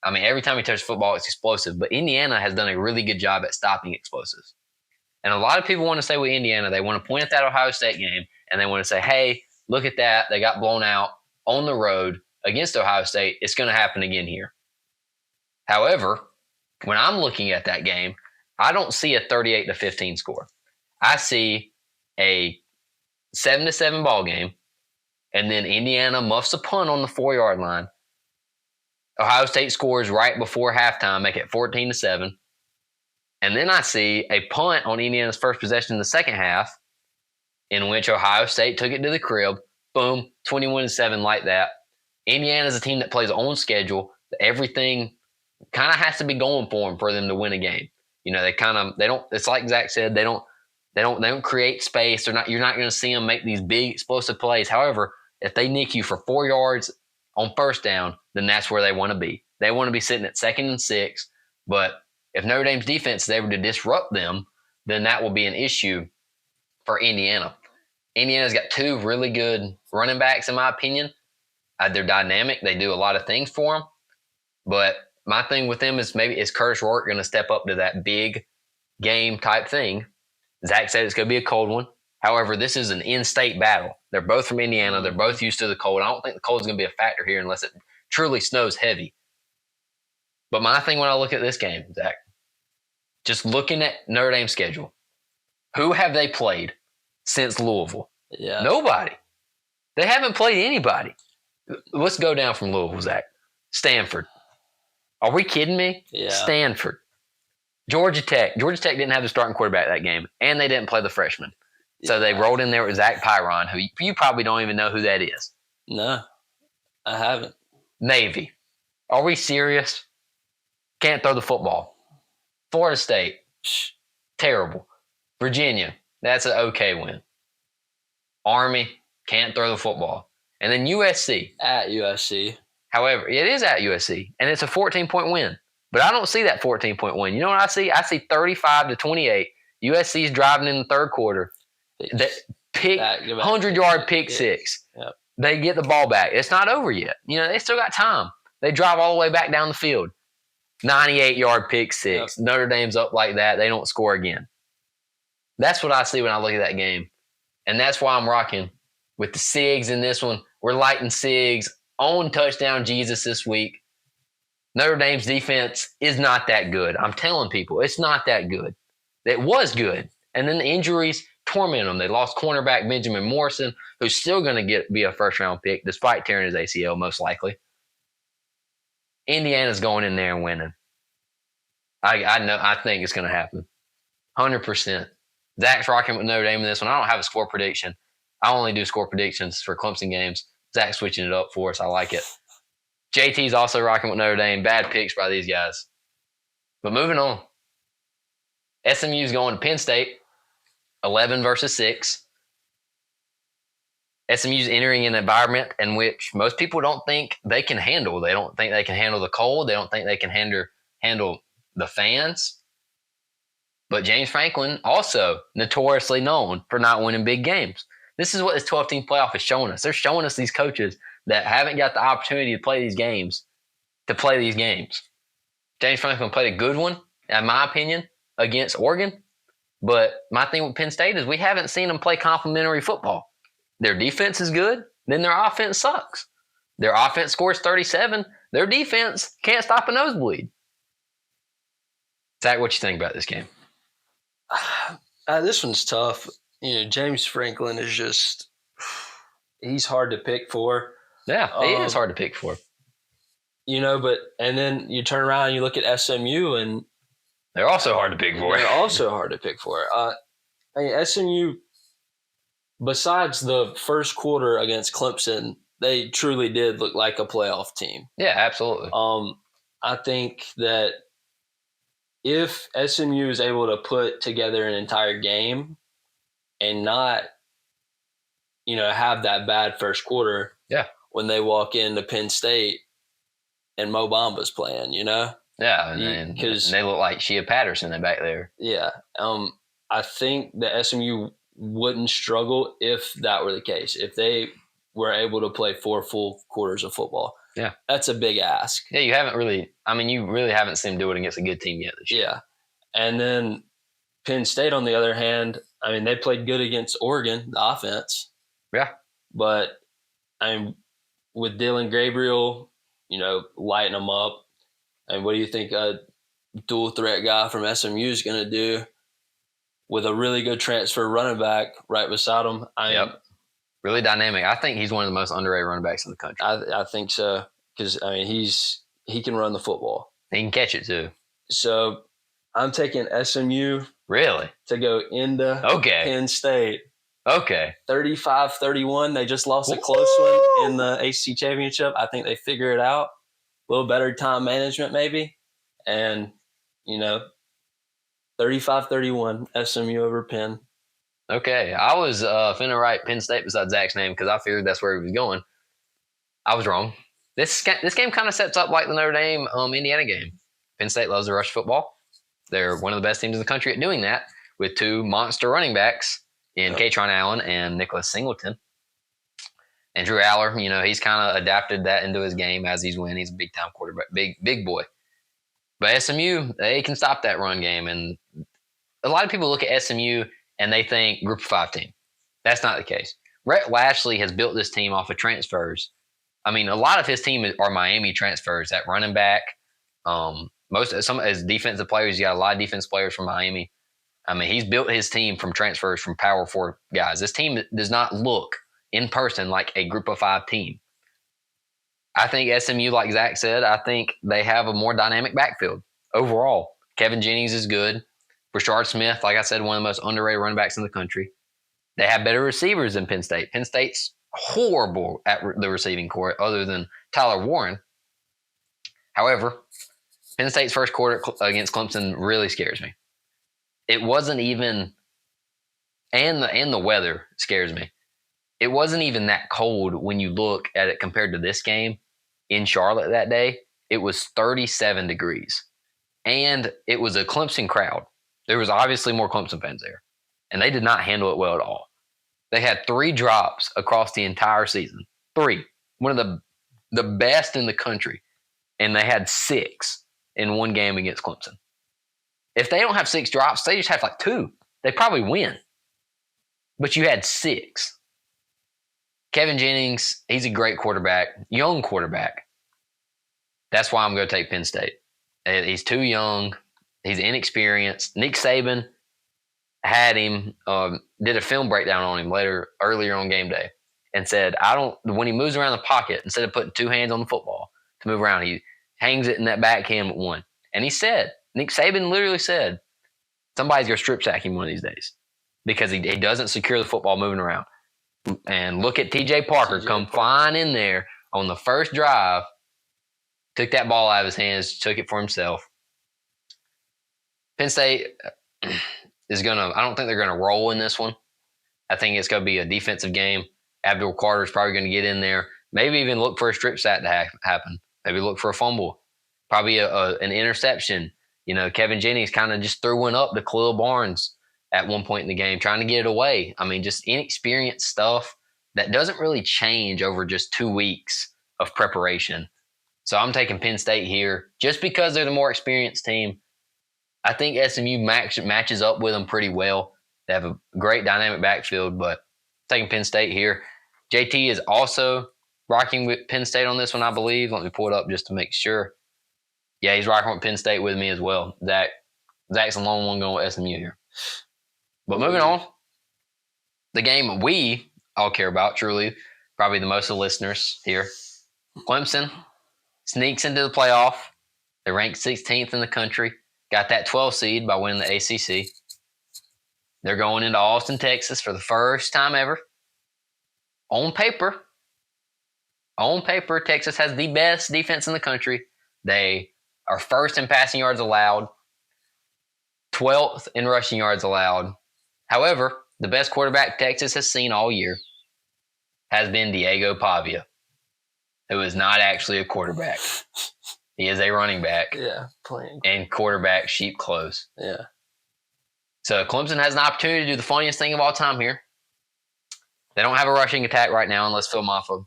I mean, every time he touches football, it's explosive. But Indiana has done a really good job at stopping explosives. And a lot of people want to say with Indiana, they want to point at that Ohio State game, and they want to say, hey, look at that. They got blown out on the road against Ohio State. It's going to happen again here. However, when I'm looking at that game, I don't see a 38-15 score. I see a 7-7 ball game, and then Indiana muffs a punt on the 4-yard line. Ohio State scores right before halftime, make it 14-7. And then I see a punt on Indiana's first possession in the second half, in which Ohio State took it to the crib. Boom, 21-7 like that. Indiana's a team that plays on schedule. Everything kind of has to be going for them to win a game. They don't. It's like Zach said. They don't create space. You're not going to see them make these big explosive plays. However, if they nick you for 4 yards on first down, then that's where they want to be. They want to be sitting at 2nd and 6, but if Notre Dame's defense is able to disrupt them, then that will be an issue for Indiana. Indiana's got 2 really good running backs, in my opinion. They're dynamic. They do a lot of things for them. But my thing with them is is Curtis Rourke going to step up to that big game type thing? Zach said it's going to be a cold one. However, this is an in-state battle. They're both from Indiana. They're both used to the cold. I don't think the cold is going to be a factor here unless it truly snows heavy. But my thing when I look at this game, Zach, just looking at Notre Dame's schedule, who have they played since Louisville? Yeah. Nobody. They haven't played anybody. Let's go down from Louisville, Zach. Stanford. Are we kidding me? Yeah. Stanford. Georgia Tech. Georgia Tech didn't have the starting quarterback that game, and they didn't play the freshman. So they rolled in there with Zach Pyron, who you probably don't even know who that is. No, I haven't. Navy. Are we serious? Can't throw the football. Florida State. Terrible. Virginia. That's an okay win. Army. Can't throw the football. And then USC. At USC. However, it is at USC, and it's a 14-point win. But I don't see that 14-point win. You know what I see? I see 35-28. USC's driving in the third quarter. That 100-yard pick six. Yep. They get the ball back. It's not over yet. They still got time. They drive all the way back down the field. 98-yard pick six. Yep. Notre Dame's up like that. They don't score again. That's what I see when I look at that game. And that's why I'm rocking with the Sigs in this one. We're lighting Sigs on touchdown Jesus this week. Notre Dame's defense is not that good. I'm telling people, it's not that good. It was good. And then the injuries torment them. They lost cornerback Benjamin Morrison, who's still going to be a first-round pick, despite tearing his ACL, most likely. Indiana's going in there and winning. I think it's going to happen. 100%. Zach's rocking with Notre Dame in this one. I don't have a score prediction. I only do score predictions for Clemson games. Zach's switching it up for us. I like it. JT's also rocking with Notre Dame. Bad picks by these guys. But moving on. SMU's going to Penn State. 11 versus 6. SMU's entering an environment in which most people don't think they can handle. They don't think they can handle the cold. They don't think they can handle the fans. But James Franklin, also notoriously known for not winning big games. This is what this 12-team playoff is showing us. They're showing us these coaches that haven't got the opportunity to play these games. James Franklin played a good one, in my opinion, against Oregon. But my thing with Penn State is we haven't seen them play complementary football. Their defense is good, then their offense sucks. Their offense scores 37. Their defense can't stop a nosebleed. Zach, what you think about this game? This one's tough. James Franklin is just – he's hard to pick for. Yeah, he is hard to pick for. And then you turn around and you look at SMU and they're also hard to pick for. They're also hard to pick for. SMU, besides the first quarter against Clemson, they truly did look like a playoff team. Yeah, absolutely. I think that if SMU is able to put together an entire game and not, have that bad first quarter, when they walk into Penn State and Mo Bamba's playing, Yeah, and they look like Shea Patterson back there. Yeah. I think that SMU wouldn't struggle if that were the case. If they were able to play 4 full quarters of football. Yeah. That's a big ask. Yeah, you really haven't seen them do it against a good team yet this year. Yeah. And then Penn State, on the other hand, they played good against Oregon, the offense. Yeah. But, with Dylan Gabriel, lighting them up. And what do you think a dual threat guy from SMU is going to do with a really good transfer running back right beside him? Really dynamic. I think he's one of the most underrated running backs in the country. I think so because, he can run the football. He can catch it too. So I'm taking SMU really to go into Penn State. Okay. 35-31. They just lost a close one in the ACC championship. I think they figure it out. A little better time management maybe. And, 35-31 SMU over Penn. Okay. I was finna write Penn State beside Zach's name because I figured that's where he was going. I was wrong. This game kind of sets up like the Notre Dame Indiana game. Penn State loves to rush football. They're one of the best teams in the country at doing that with 2 monster running backs in Katron Allen and Nicholas Singleton. And Drew Aller, he's kind of adapted that into his game as he's winning. He's a big-time quarterback, big boy. But SMU, they can stop that run game. And a lot of people look at SMU and they think group of 5 team. That's not the case. Rhett Lashley has built this team off of transfers. A lot of his team are Miami transfers at running back. Some as defensive players, you got a lot of defensive players from Miami. He's built his team from transfers from Power 4 guys. This team does not look in person like a group of 5 team. I think SMU, like Zach said, I think they have a more dynamic backfield overall. Kevin Jennings is good. Rashard Smith, like I said, one of the most underrated running backs in the country. They have better receivers than Penn State. Penn State's horrible at the receiving corps other than Tyler Warren. However, Penn State's first quarter against Clemson really scares me. It wasn't even – and the weather scares me. It wasn't even that cold when you look at it compared to this game in Charlotte that day. It was 37 degrees. And it was a Clemson crowd. There was obviously more Clemson fans there. And they did not handle it well at all. They had 3 drops across the entire season. 3. One of the best in the country. And they had 6 in one game against Clemson. If they don't have 6 drops, they just have like 2. They probably win. But you had 6. Kevin Jennings, he's a great quarterback, young quarterback. That's why I'm going to take Penn State. He's too young. He's inexperienced. Nick Saban had him, did a film breakdown on him earlier on game day and said, when he moves around the pocket, instead of putting 2 hands on the football to move around, he hangs it in that backhand with 1. And he said, Nick Saban literally said, somebody's going to strip sack him one of these days because he doesn't secure the football moving around. And look at TJ Parker come flying in there on the first drive, took that ball out of his hands, took it for himself. Penn State is I don't think they're going to roll in this one. I think it's going to be a defensive game. Abdul Carter's probably going to get in there. Maybe even look for a strip sack to happen. Maybe look for a fumble. Probably an interception. Kevin Jennings kind of just threw one up to Khalil Barnes at one point in the game, trying to get it away. Just inexperienced stuff. that doesn't really change over just 2 weeks of preparation. So I'm taking Penn State here just because they're the more experienced team. I think SMU matches up with them pretty well. They have a great dynamic backfield, but taking Penn State here. JT is also rocking with Penn State on this one, I believe. Let me pull it up just to make sure. Yeah, he's rocking with Penn State with me as well. Zach's the lone one going with SMU here. But moving on, the game we all care about, truly, probably the most of the listeners here. Clemson sneaks into the playoff. They're ranked 16th in the country. Got that 12 seed by winning the ACC. They're going into Austin, Texas for the first time ever. On paper, Texas has the best defense in the country. They are first in passing yards allowed, 12th in rushing yards allowed. However, the best quarterback Texas has seen all year has been Diego Pavia, who is not actually a quarterback. He is a running back. Yeah, playing. And quarterback sheep clothes. Yeah. So Clemson has an opportunity to do the funniest thing of all time here. They don't have a rushing attack right now unless Phil Maffa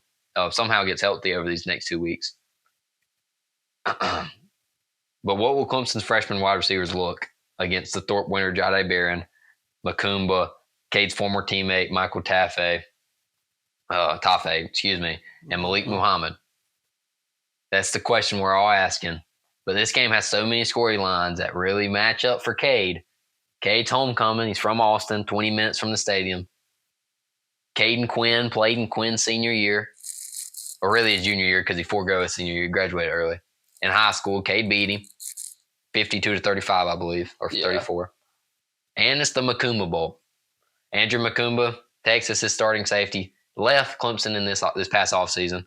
somehow gets healthy over these next 2 weeks. But what will Clemson's freshman wide receivers look against the Thorpe winner, Jahdae Barron, Makumba, Cade's former teammate, Michael Tafe, and Malik Muhammad? That's the question we're all asking. But this game has so many storylines that really match up for Cade. Cade's homecoming. He's from Austin, 20 minutes from the stadium. Cade and Quinn played in Quinn's senior year, or really his junior year because he forego his senior year, graduated early. In high school, Cade beat him 52-35, I believe, or 34. And it's the Makumba Bowl. Andrew Makumba, Texas' starting safety, left Clemson in this past offseason,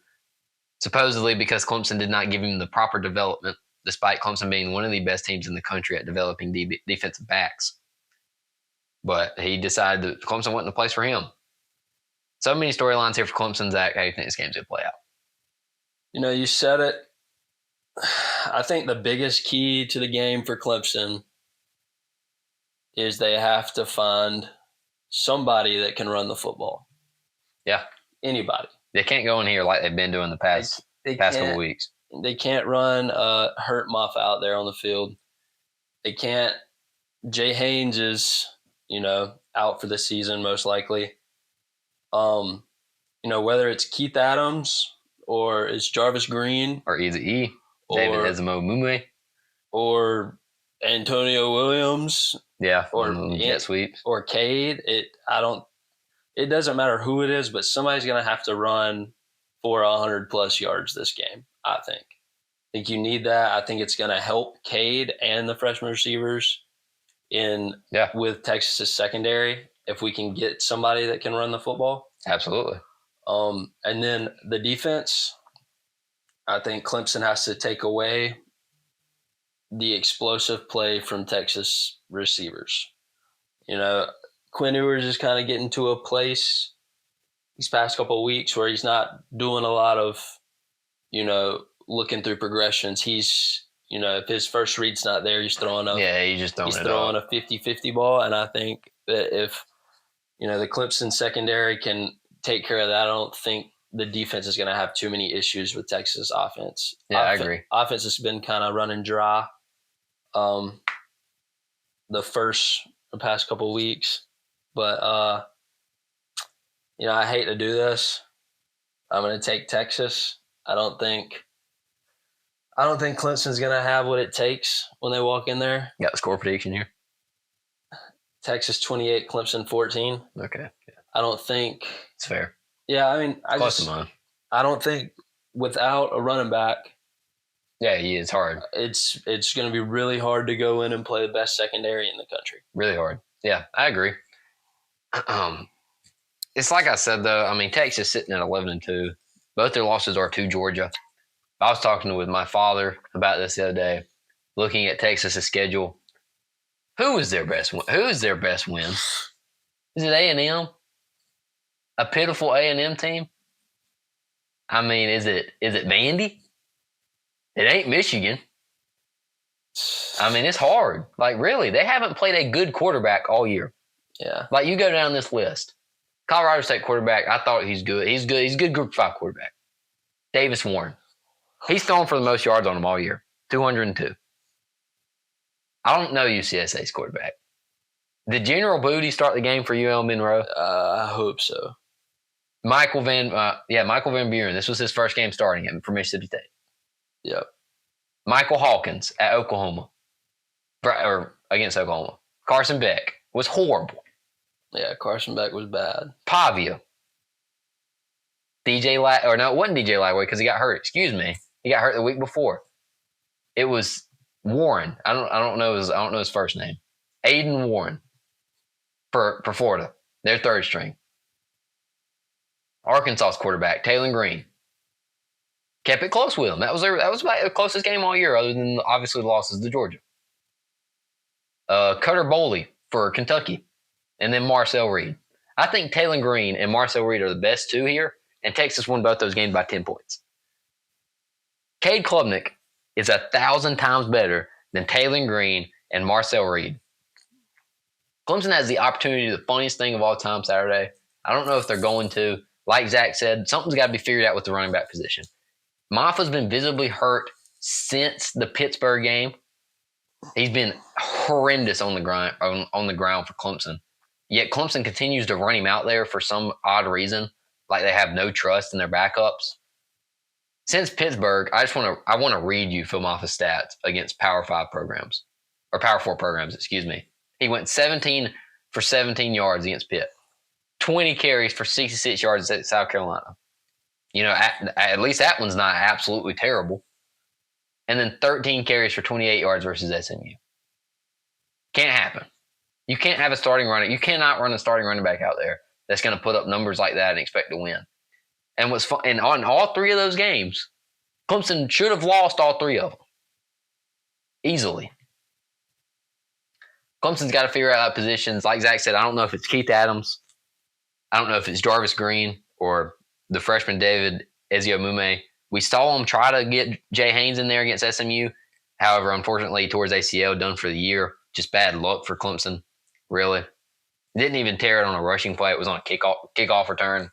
supposedly because Clemson did not give him the proper development, despite Clemson being one of the best teams in the country at developing defensive backs. But he decided that Clemson wasn't the place for him. So many storylines here for Clemson. Zach, how do you think this game's going to play out? You know, you said it. I think the biggest key to the game for Clemson is they have to find somebody that can run the football. Yeah. Anybody. They can't go in here like they've been doing the past couple weeks. They can't run Hurt Muff out there on the field. They can't. Jay Haynes is, out for the season most likely. Whether it's Keith Adams or it's Jarvis Green or either David Ezemo Mume or Antonio Williams, or jet sweeps or Cade. It doesn't matter who it is, but somebody's going to have to run for 100+ yards this game. I think you need that. I think it's going to help Cade and the freshman receivers with Texas's secondary if we can get somebody that can run the football. Absolutely. And then the defense, I think Clemson has to take away the explosive play from Texas receivers. Quinn Ewers is kind of getting to a place these past couple of weeks where he's not doing a lot of, looking through progressions. He's, if his first read's not there, he's throwing a 50-50 ball. And I think that if, the Clemson secondary can take care of that, I don't think the defense is going to have too many issues with Texas offense. Yeah, I agree. Offense has been kind of running dry the past couple of weeks. But, I hate to do this. I'm going to take Texas. I don't think Clemson's going to have what it takes when they walk in there. You got the score prediction here? Texas 28, Clemson 14. Okay. Yeah. I don't think it's fair. Yeah, I mean, I don't think without a running back. Yeah, it's hard. It's going to be really hard to go in and play the best secondary in the country. Really hard. Yeah, I agree. It's like I said though. I mean, Texas sitting at 11-2. Both their losses are to Georgia. I was talking with my father about this the other day, looking at Texas's schedule. Who is their best win? Is it A&M? A pitiful A&M team? I mean, is it Vandy? It ain't Michigan. I mean, it's hard. Like, really, they haven't played a good quarterback all year. Yeah. Like, you go down this list. Colorado State quarterback, I thought he's good. He's good. He's a good Group 5 quarterback. Davis Warren. He's thrown for the most yards on him all year, 202. I don't know UCSA's quarterback. Did General Booty start the game for UL Monroe? I hope so. Michael Van Buren. This was his first game starting him for Mississippi State. Yep. Michael Hawkins at Oklahoma, or against Oklahoma. Carson Beck was horrible. Yeah, Carson Beck was bad. Pavia. it wasn't DJ Lagway because he got hurt. Excuse me, he got hurt the week before. It was Warren. I don't know his first name. Aiden Warren for Florida. Their third string. Arkansas's quarterback Taylor Green kept it close with him. That was about the closest game all year, other than obviously the losses to Georgia. Cutter Boley for Kentucky, and then Marcel Reed. I think Taylor Green and Marcel Reed are the best two here, and Texas won both those games by 10 points. Cade Klubnik is 1,000 times better than Taylor Green and Marcel Reed. Clemson has the opportunity to do the funniest thing of all time Saturday. I don't know if they're going to. Like Zach said, something's got to be figured out with the running back position. Maffa's been visibly hurt since the Pittsburgh game. He's been horrendous on the ground for Clemson. Yet Clemson continues to run him out there for some odd reason, like they have no trust in their backups. Since Pittsburgh, I want to read you Phil Maffa's stats against Power 5 programs, or Power 4 programs, excuse me. He went 17 for 17 yards against Pitt, 20 carries for 66 yards at South Carolina. You know, at least that one's not absolutely terrible. And then 13 carries for 28 yards versus SMU. Can't happen. You can't have a starting runner. You cannot run a starting running back out there that's going to put up numbers like that and expect to win. And what's fun, and on all three of those games, Clemson should have lost all three of them easily. Clemson's got to figure out positions. Like Zach said, I don't know if it's Keith Adams. I don't know if it's Jarvis Green or the freshman David Eziomume. We saw him try to get Jay Haynes in there against SMU. However, unfortunately, he tore his ACL, done for the year. Just bad luck for Clemson, really. Didn't even tear it on a rushing play. It was on a kickoff return.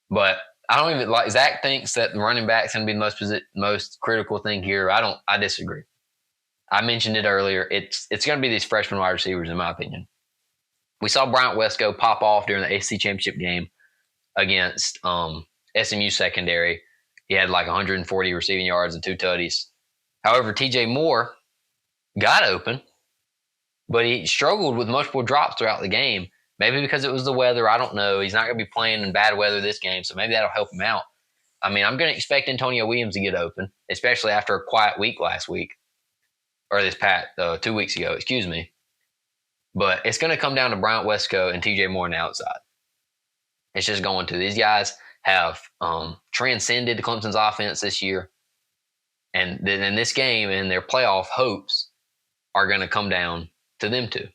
But I don't even like Zach thinks that the running back's going to be the most critical thing here. I disagree. I mentioned it earlier. It's going to be these freshman wide receivers, in my opinion. We saw Bryant Wesco pop off during the ACC championship game against SMU secondary. He had like 140 receiving yards and 2 tutties. However, TJ Moore got open, but he struggled with multiple drops throughout the game. Maybe because it was the weather. I don't know. He's not going to be playing in bad weather this game, so maybe that'll help him out. I mean, I'm going to expect Antonio Williams to get open, especially after a quiet week last week. Or 2 weeks ago, excuse me. But it's going to come down to Bryant Wesco and TJ Moore on the outside. It's just going to. These guys have transcended Clemson's offense this year. And then in this game and their playoff hopes are going to come down to them two,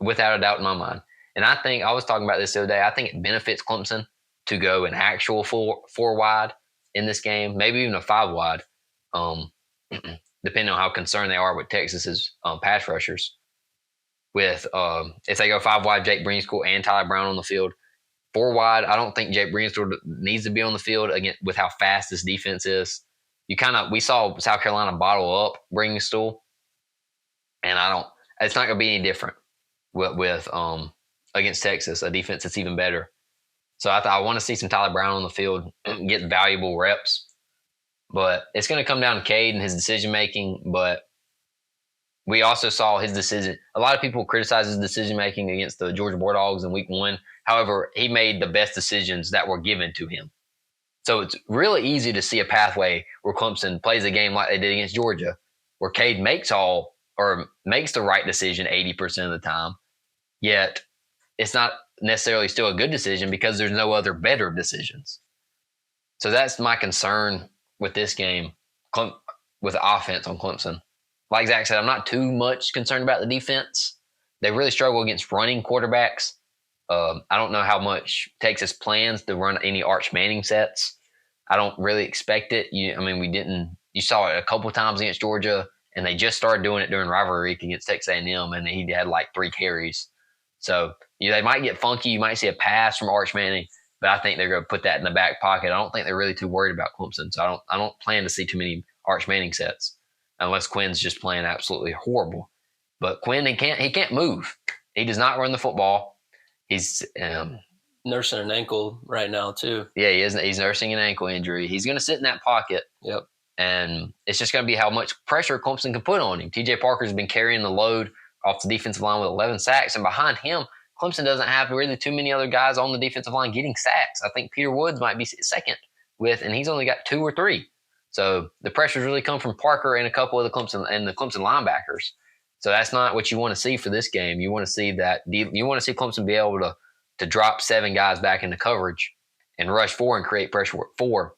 without a doubt in my mind. And I think, I was talking about this the other day, I think it benefits Clemson to go an actual four wide in this game, maybe even a 5 wide, depending on how concerned they are with Texas's pass rushers. With if they go 5 wide, Jake Brinscool and Tyler Brown on the field. 4 wide, I don't think Jake Brinscool needs to be on the field again with how fast this defense is. We saw South Carolina bottle up Brinscool, and it's not going to be any different with against Texas, a defense that's even better. So I want to see some Tyler Brown on the field, get valuable reps. But it's going to come down to Cade and his decision-making. But we also saw his decision. A lot of people criticize his decision-making against the Georgia Bulldogs in week 1. However, he made the best decisions that were given to him. So it's really easy to see a pathway where Clemson plays a game like they did against Georgia, where Cade makes the right decision 80% of the time. Yet it's not necessarily still a good decision because there's no other better decisions. So that's my concern with this game, with the offense on Clemson. Like Zach said, I'm not too much concerned about the defense. They really struggle against running quarterbacks. I don't know how much Texas plans to run any Arch Manning sets. I don't really expect it. You saw it a couple times against Georgia, and they just started doing it during rivalry week against Texas A&M, and he had like 3 carries. So they might get funky. You might see a pass from Arch Manning, but I think they're going to put that in the back pocket. I don't think they're really too worried about Clemson. So I don't plan to see too many Arch Manning sets unless Quinn's just playing absolutely horrible. But Quinn, he can't move. He does not run the football. He's nursing an ankle right now too. Yeah, he is. He's nursing an ankle injury. He's going to sit in that pocket. Yep. And it's just going to be how much pressure Clemson can put on him. TJ Parker's been carrying the load off the defensive line with 11 sacks. And behind him, Clemson doesn't have really too many other guys on the defensive line getting sacks. I think Peter Woods might be second and he's only got 2 or 3. So the pressures really come from Parker and a couple of the Clemson linebackers. So that's not what you want to see for this game. You want to see Clemson be able to drop 7 guys back into coverage and rush 4 and create pressure with 4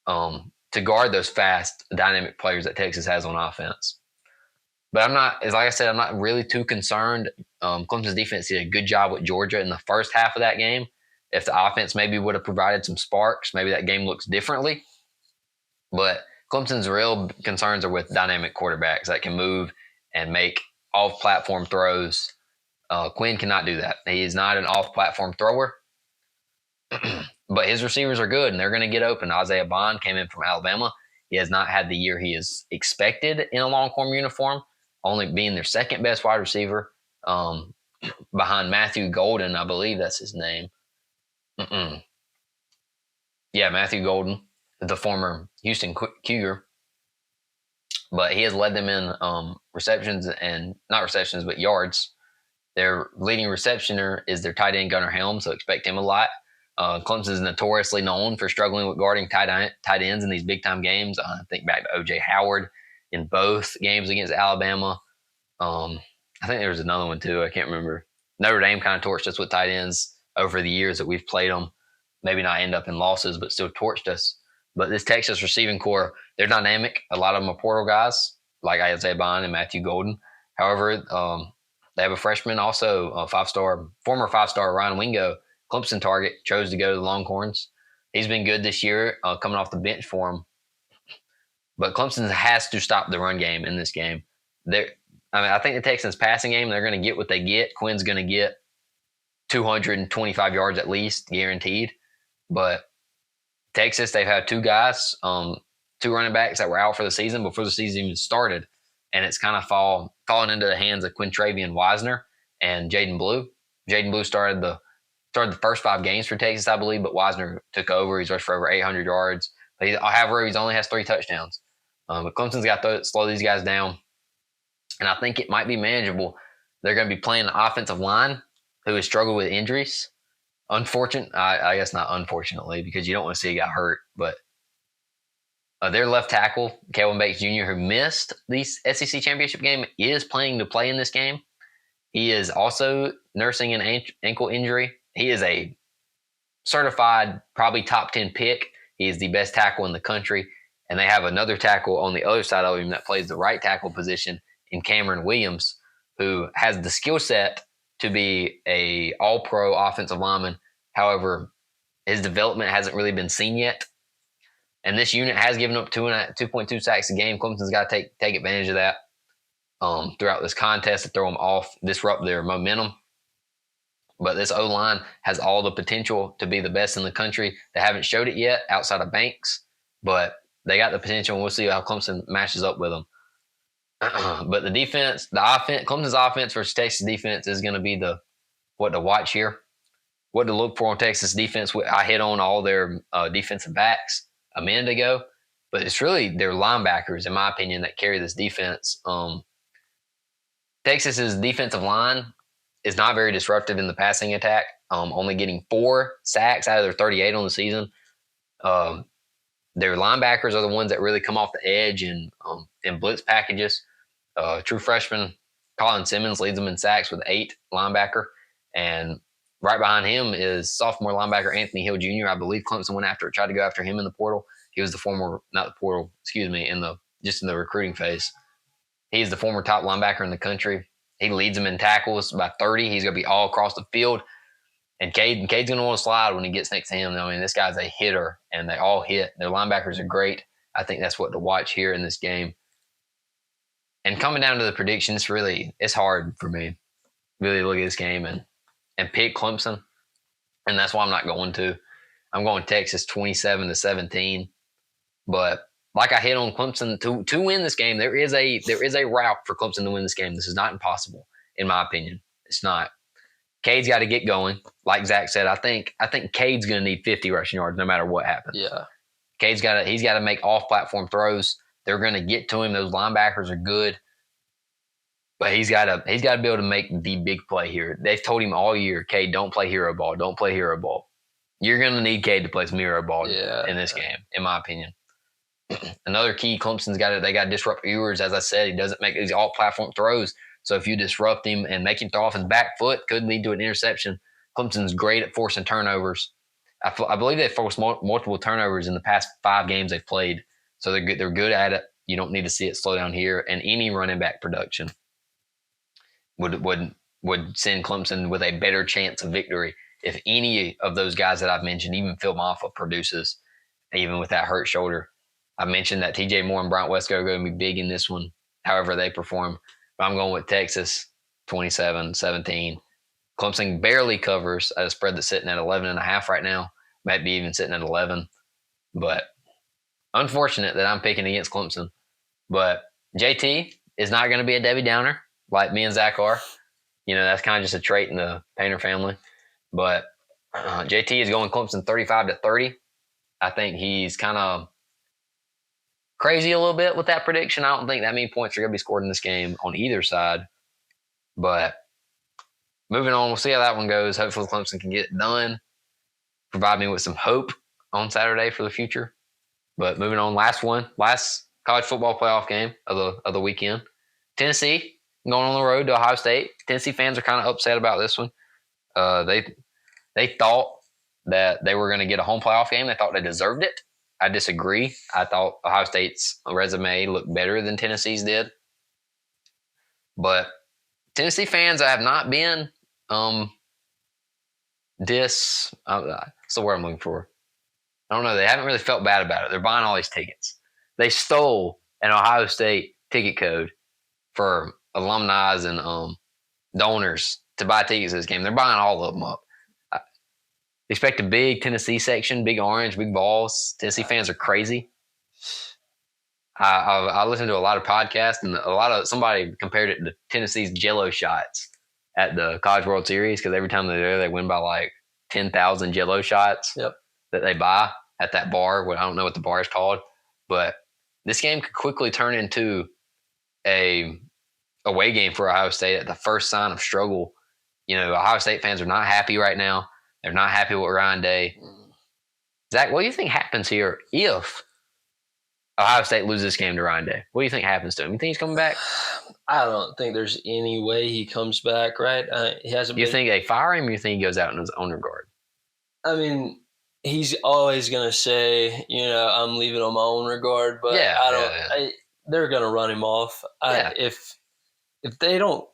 to guard those fast, dynamic players that Texas has on offense. But I'm not really too concerned. Clemson's defense did a good job with Georgia in the first half of that game. If the offense maybe would have provided some sparks, maybe that game looks differently. But Clemson's real concerns are with dynamic quarterbacks that can move and make off-platform throws. Quinn cannot do that. He is not an off-platform thrower. But his receivers are good, and they're going to get open. Isaiah Bond came in from Alabama. He has not had the year he is expected in a Longhorn uniform, only being their second best wide receiver behind Matthew Golden. I believe that's his name. Yeah, Matthew Golden, the former Houston Cougar. But he has led them in receptions and not receptions, but yards. Their leading receptioner is their tight end Gunnar Helm, so expect him a lot. Clemson is notoriously known for struggling with guarding tight ends in these big-time games. I think back to O.J. Howard in both games against Alabama. I think there was another one, too. I can't remember. Notre Dame kind of torched us with tight ends over the years that we've played them. Maybe not end up in losses, but still torched us. But this Texas receiving core, they're dynamic. A lot of them are portal guys, like Isaiah Bond and Matthew Golden. However, they have a freshman, also a former five-star Ryan Wingo, Clemson target, chose to go to the Longhorns. He's been good this year, coming off the bench for him. But Clemson has to stop the run game in this game. I think the Texans passing game, they're going to get what they get. Quinn's going to get 225 yards at least, guaranteed. But Texas, they've had 2 guys, 2 running backs that were out for the season before the season even started. And it's kind of fallen into the hands of Quintravian Wisner and Jaden Blue. Jaden Blue started the first 5 games for Texas, I believe, but Wisner took over. He's rushed for over 800 yards. However, he only has 3 touchdowns. But Clemson's got to slow these guys down. And I think it might be manageable. They're going to be playing an offensive line who has struggled with injuries. I guess not unfortunately, because you don't want to see a guy hurt. But their left tackle, Kevin Bates Jr., who missed the SEC championship game, is planning to play in this game. He is also nursing an ankle injury. He is a certified, probably top 10 pick. He is the best tackle in the country. And they have another tackle on the other side of him that plays the right tackle position in Cameron Williams, who has the skill set to be a all-pro offensive lineman. However, his development hasn't really been seen yet. And this unit has given up 2.2 sacks a game. Clemson's got to take advantage of that throughout this contest to throw them off, disrupt their momentum. But this O-line has all the potential to be the best in the country. They haven't showed it yet outside of Banks, but they got the potential, and we'll see how Clemson matches up with them. But the defense, Clemson's offense versus Texas defense is going to be what to watch here. What to look for on Texas defense. I hit on all their defensive backs a minute ago, but it's really their linebackers, in my opinion, that carry this defense. Texas's defensive line is not very disruptive in the passing attack, only getting 4 sacks out of their 38 on the season. Their linebackers are the ones that really come off the edge in blitz packages. True freshman Colin Simmons leads them in sacks with 8 linebacker. And right behind him is sophomore linebacker Anthony Hill Jr. I believe Clemson tried to go after him in the portal. He was in the recruiting phase. He's the former top linebacker in the country. He leads them in tackles by 30. He's going to be all across the field. And Cade's going to want to slide when he gets next to him. I mean, this guy's a hitter, and they all hit. Their linebackers are great. I think that's what to watch here in this game. And coming down to the predictions, really, it's hard for me. Really look at this game, and and pick Clemson, and that's why I'm not going to. I'm going Texas 27-17. But like I hit on Clemson to win this game, there is a route for Clemson to win this game. This is not impossible, in my opinion. It's not. Cade's got to get going. Like Zach said, I think Cade's going to need 50 rushing yards no matter what happens. Yeah. He's got to make off-platform throws. They're going to get to him. Those linebackers are good. But he's got to be able to make the big play here. They've told him all year, Cade, don't play hero ball. Don't play hero ball. You're going to need Cade to play some hero ball in this game, in my opinion. Another key, Clemson's they got to disrupt Ewers. As I said, he doesn't make these all-platform throws. So if you disrupt him and make him throw off his back foot, could lead to an interception. Clemson's great at forcing turnovers. I believe they've forced multiple turnovers in the past 5 games they've played. So they're good at it. You don't need to see it slow down here. And any running back production would send Clemson with a better chance of victory if any of those guys that I've mentioned, even Phil Maffa, produces, even with that hurt shoulder. I mentioned that TJ Moore and Bryant Westco are going to be big in this one, however they perform. But I'm going with Texas 27-17. Clemson barely covers at a spread that's sitting at 11.5 right now. Might be even sitting at 11. But unfortunate that I'm picking against Clemson. But JT is not going to be a Debbie Downer like me and Zach are. You know, that's kind of just a trait in the Painter family. But JT is going Clemson 35-30. I think he's kind of crazy a little bit with that prediction. I don't think that many points are going to be scored in this game on either side. But moving on, we'll see how that one goes. Hopefully Clemson can get it done. Provide me with some hope on Saturday for the future. But moving on, last college football playoff game of the weekend. Tennessee going on the road to Ohio State. Tennessee fans are kind of upset about this one. They thought that they were going to get a home playoff game. They thought they deserved it. I disagree. I thought Ohio State's resume looked better than Tennessee's did. But Tennessee fans have not been what's the word I'm looking for? I don't know. They haven't really felt bad about it. They're buying all these tickets. They stole an Ohio State ticket code for alumni and donors to buy tickets to this game. They're buying all of them up. Expect a big Tennessee section, big orange, big balls. Tennessee fans are crazy. I listened to a lot of podcasts, and somebody compared it to Tennessee's Jello shots at the College World Series, because every time they're there, they win by like 10,000 Jello shots that they buy at that bar. I don't know what the bar is called, but this game could quickly turn into a away game for Ohio State at the first sign of struggle. You know, Ohio State fans are not happy right now. They're not happy with Ryan Day. Zach, what do you think happens here if Ohio State loses this game to Ryan Day? What do you think happens to him? You think he's coming back? I don't think there's any way he comes back, right? He hasn't. You think they fire him, or you think he goes out in his own regard? I mean, he's always going to say, you know, I'm leaving on my own regard, but they're going to run him off. If they don't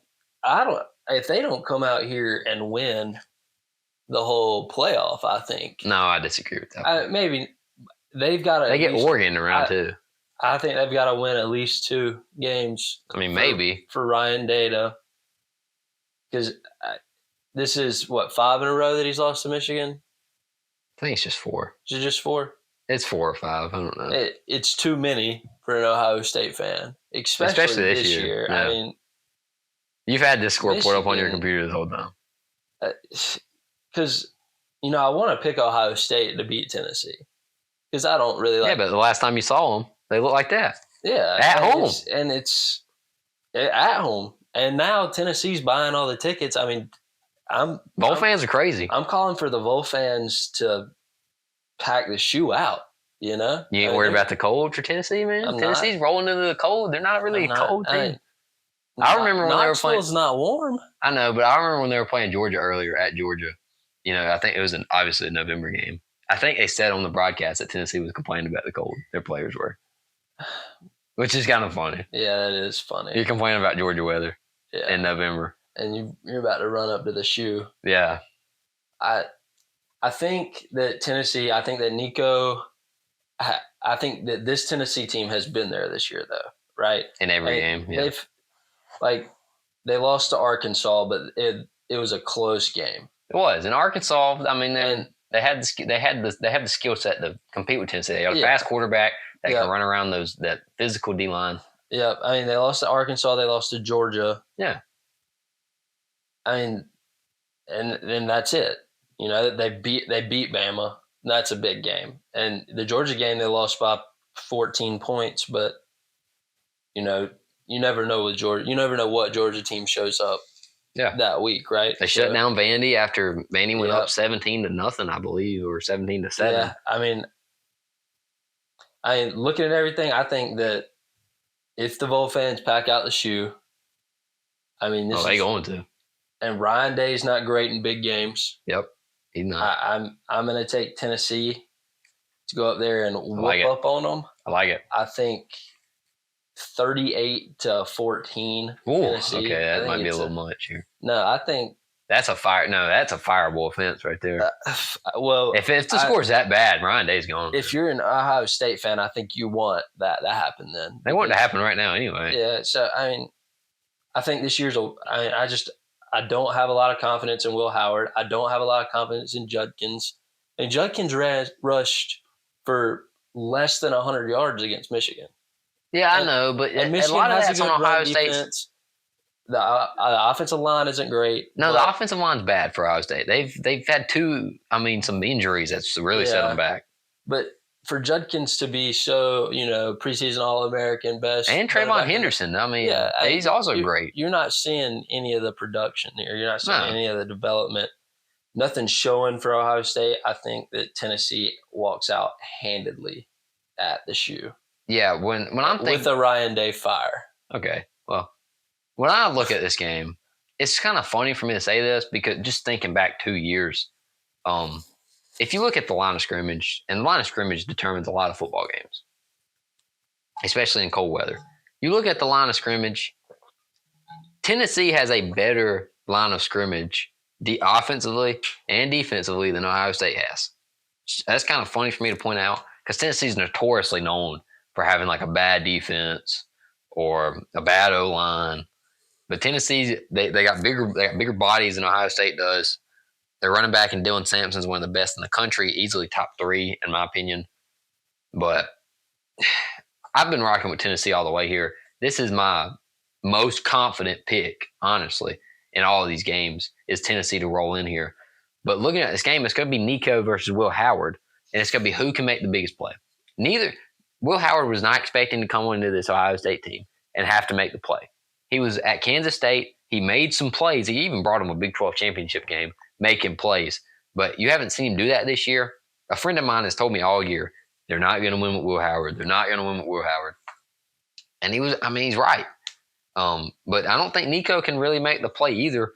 come out here and win the whole playoff, I think. No, I disagree with that. Maybe they've got to. They get Oregon in round 2. I think they've got to win at least 2 games. I mean, maybe for Ryan Day to, because this is 5 in a row that he's lost to Michigan. I think it's just 4. Is it just 4? It's 4 or 5. I don't know. It's too many for an Ohio State fan, especially this year. Yeah. I mean, you've had this scoreboard up on your computer the whole time. Because, you know, I want to pick Ohio State to beat Tennessee. Because I don't really like. Yeah, but the last time you saw them, they look like that. Yeah, at home, it's at home, and now Tennessee's buying all the tickets. I mean, Vol fans are crazy. I'm calling for the Vol fans to pack the shoe out. You know, you ain't worried about the cold for Tennessee, man. Tennessee's rolling into the cold. They're not really a cold team. I remember when they were playing. Knoxville's not warm. I know, but I remember when they were playing Georgia earlier at Georgia. You know, I think it was obviously a November game. I think they said on the broadcast that Tennessee was complaining about the cold. Their players were, which is kind of funny. Yeah, that is funny. You're complaining about Georgia weather in November, and you're about to run up to the shoe. Yeah, I think that Tennessee. I think that Nico. I think that this Tennessee team has been there this year, though, right? In every game, yeah. They lost to Arkansas, but it was a close game. It was. In Arkansas, I mean, they have the skill set to compete with Tennessee. They got a fast quarterback that can run around that physical D-line. Yeah, I mean, they lost to Arkansas. They lost to Georgia. Yeah. I mean, and that's it. You know, they beat Bama. That's a big game. And the Georgia game, they lost by 14 points. But, you know, you never know with Georgia. You never know what Georgia team shows up that week, right? They shut down Vandy after Vandy went up 17-0, I believe, or 17-7. Yeah, I mean, looking at everything, I think that if the Vol fans pack out the shoe, I mean, they going to. And Ryan Day's not great in big games. Yep, he's not. I'm going to take Tennessee to go up there and whoop up on them. I like it. I think 38-14. Ooh, Tennessee. okay, that might be a little much here. No, I think that's a fireable offense right there. Well, if the score's that bad, Ryan Day's gone. If you're an Ohio State fan, I think you want that to happen then. They want it to happen right now anyway. Yeah, so I mean, I think this year's. I don't have a lot of confidence in Will Howard. I don't have a lot of confidence in Judkins. And Judkins rushed for less than 100 yards against Michigan. Yeah, I know, but and a lot of that's on Ohio State. The offensive line isn't great. No, the offensive line's bad for Ohio State. They've had some injuries that's really set them back. But for Judkins to be so, preseason All-American best. And Trayvon Henderson, he's also great. You're not seeing any of the production here. You're not seeing any of the development. Nothing's showing for Ohio State. I think that Tennessee walks out handedly at the shoe. Yeah, when I'm thinking with the Ryan Day fire. Okay, well, when I look at this game, it's kind of funny for me to say this because just thinking back 2 years, if you look at the line of scrimmage, and the line of scrimmage determines a lot of football games, especially in cold weather. You look at the line of scrimmage, Tennessee has a better line of scrimmage offensively and defensively than Ohio State has. That's kind of funny for me to point out because Tennessee's notoriously known for having like a bad defense or a bad O-line. But Tennessee, they got bigger bodies than Ohio State does. Their running back and Dylan Sampson's one of the best in the country, easily top 3 in my opinion. But I've been rocking with Tennessee all the way here. This is my most confident pick, honestly, in all of these games is Tennessee to roll in here. But looking at this game, it's going to be Nico versus Will Howard, and it's going to be who can make the biggest play. Will Howard was not expecting to come into this Ohio State team and have to make the play. He was at Kansas State. He made some plays. He even brought him a Big 12 championship game, making plays. But you haven't seen him do that this year. A friend of mine has told me all year, they're not going to win with Will Howard. They're not going to win with Will Howard. And he's right. But I don't think Nico can really make the play either.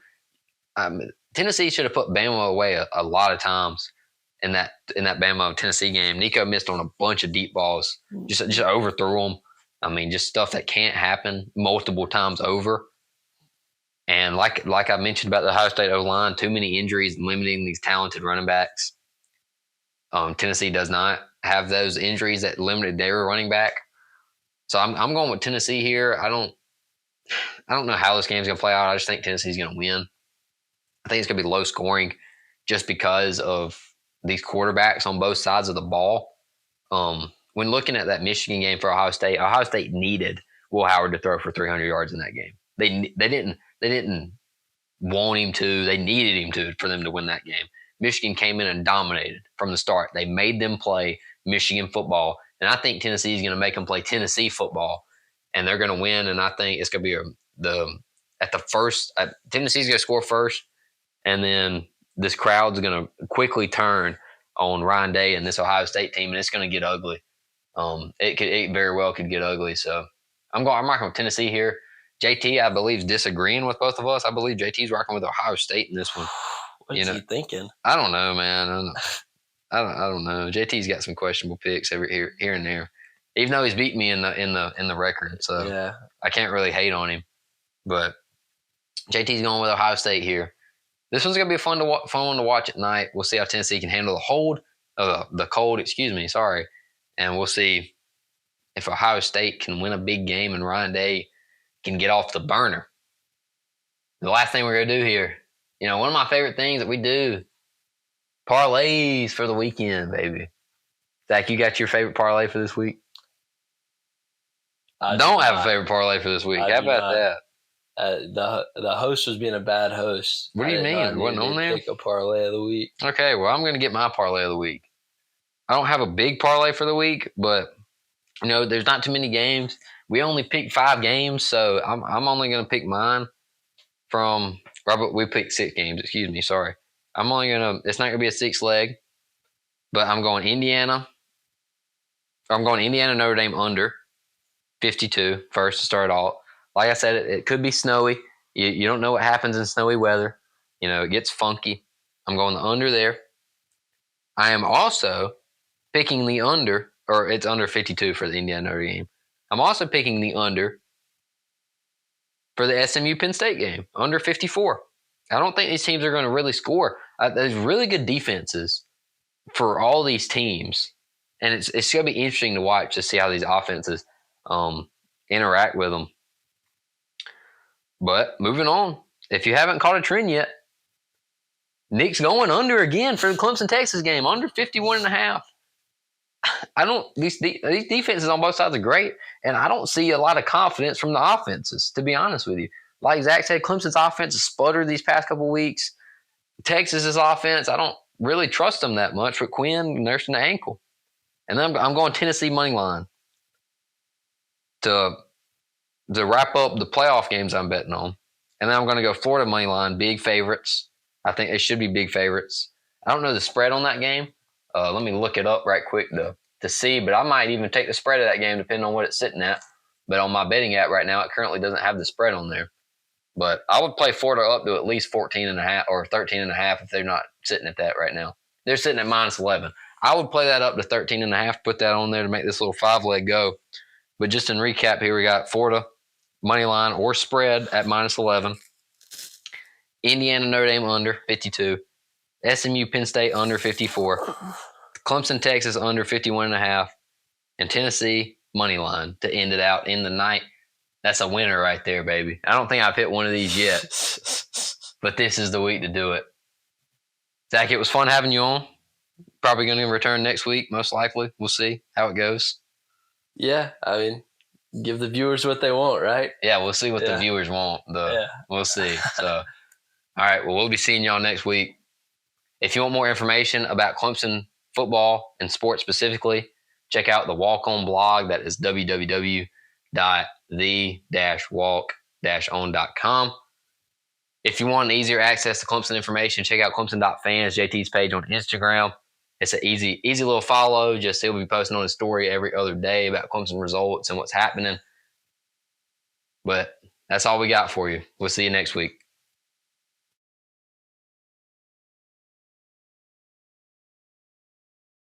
Tennessee should have put Bama away a lot of times in that Bama-Tennessee game. Nico missed on a bunch of deep balls, just overthrew them. Just stuff that can't happen multiple times over. And like I mentioned about the Ohio State O-line, too many injuries limiting these talented running backs. Tennessee does not have those injuries that limited their running back. So I'm going with Tennessee here. I don't know how this game's going to play out. I just think Tennessee's going to win. I think it's going to be low scoring just because of these quarterbacks on both sides of the ball. When looking at that Michigan game for Ohio State needed Will Howard to throw for 300 yards in that game. They didn't want him to. They needed him to for them to win that game. Michigan came in and dominated from the start. They made them play Michigan football, and I think Tennessee is going to make them play Tennessee football, and they're going to win. And I think it's going to be Tennessee's going to score first, and then this crowd's going to quickly turn on Ryan Day and this Ohio State team, and it's going to get ugly. It very well could get ugly. So I'm rocking with Tennessee here. JT, I believe, is disagreeing with both of us. I believe JT's rocking with Ohio State in this one. What is he thinking? I don't know, man. I don't know. JT's got some questionable picks here and there, even though he's beat me in the record. So yeah. I can't really hate on him. But JT's going with Ohio State here. This one's gonna be a fun one to watch at night. We'll see how Tennessee can handle the cold. Sorry, and we'll see if Ohio State can win a big game and Ryan Day can get off the burner. The last thing we're gonna do here, one of my favorite things that we do, parlays for the weekend, baby. Zach, you got your favorite parlay for this week? I Don't do have a not. favorite parlay for this week. I How do about not. that? The host was being a bad host. What do you mean? It wasn't on there? Pick a parlay of the week. Okay, well, I'm going to get my parlay of the week. I don't have a big parlay for the week, but there's not too many games. We only picked 5 games, so I'm only going to pick mine from Robert. We picked 6 games. Excuse me, sorry. I'm only going to. It's not going to be a 6 leg, but I'm going Indiana. I'm going Indiana Notre Dame under 52 first to start off. Like I said, it could be snowy. You don't know what happens in snowy weather. It gets funky. I'm going the under there. I am also picking the under, or it's under 52 for the Indiana Notre Dame. I'm also picking the under for the SMU Penn State game, under 54. I don't think these teams are going to really score. There's really good defenses for all these teams, and it's going to be interesting to watch to see how these offenses interact with them. But moving on, if you haven't caught a trend yet, Nick's going under again for the Clemson Texas game, under 51.5. These defenses on both sides are great, and I don't see a lot of confidence from the offenses, to be honest with you. Like Zach said, Clemson's offense has sputtered these past couple weeks. Texas's offense, I don't really trust them that much with Quinn nursing the ankle. And then I'm going Tennessee money line to wrap up the playoff games I'm betting on. And then I'm going to go Florida money line, big favorites. I think they should be big favorites. I don't know the spread on that game. Let me look it up right quick to see, but I might even take the spread of that game depending on what it's sitting at. But on my betting app right now, it currently doesn't have the spread on there. But I would play Florida up to at least 14.5 or 13.5 if they're not sitting at that right now. They're sitting at minus 11. I would play that up to 13.5, put that on there to make this little 5-leg go. But just in recap here, we got Florida money line or spread at minus 11. Indiana Notre Dame under 52. SMU Penn State under 54. Clemson Texas under 51.5. And Tennessee money line to end it out in the night. That's a winner right there, baby. I don't think I've hit one of these yet. But this is the week to do it. Zach, it was fun having you on. Probably going to return next week, most likely. We'll see how it goes. Yeah, I mean, give the viewers what they want, right? Yeah, we'll see what the viewers want. We'll see. So, all right, well, we'll be seeing y'all next week. If you want more information about Clemson football and sports specifically, check out the Walk On blog. That is www.the-walk-on.com. If you want easier access to Clemson information, check out Clemson.fans, JT's page on Instagram. It's an easy little follow. Just he'll be posting on his story every other day about Clemson results and what's happening. But that's all we got for you. We'll see you next week.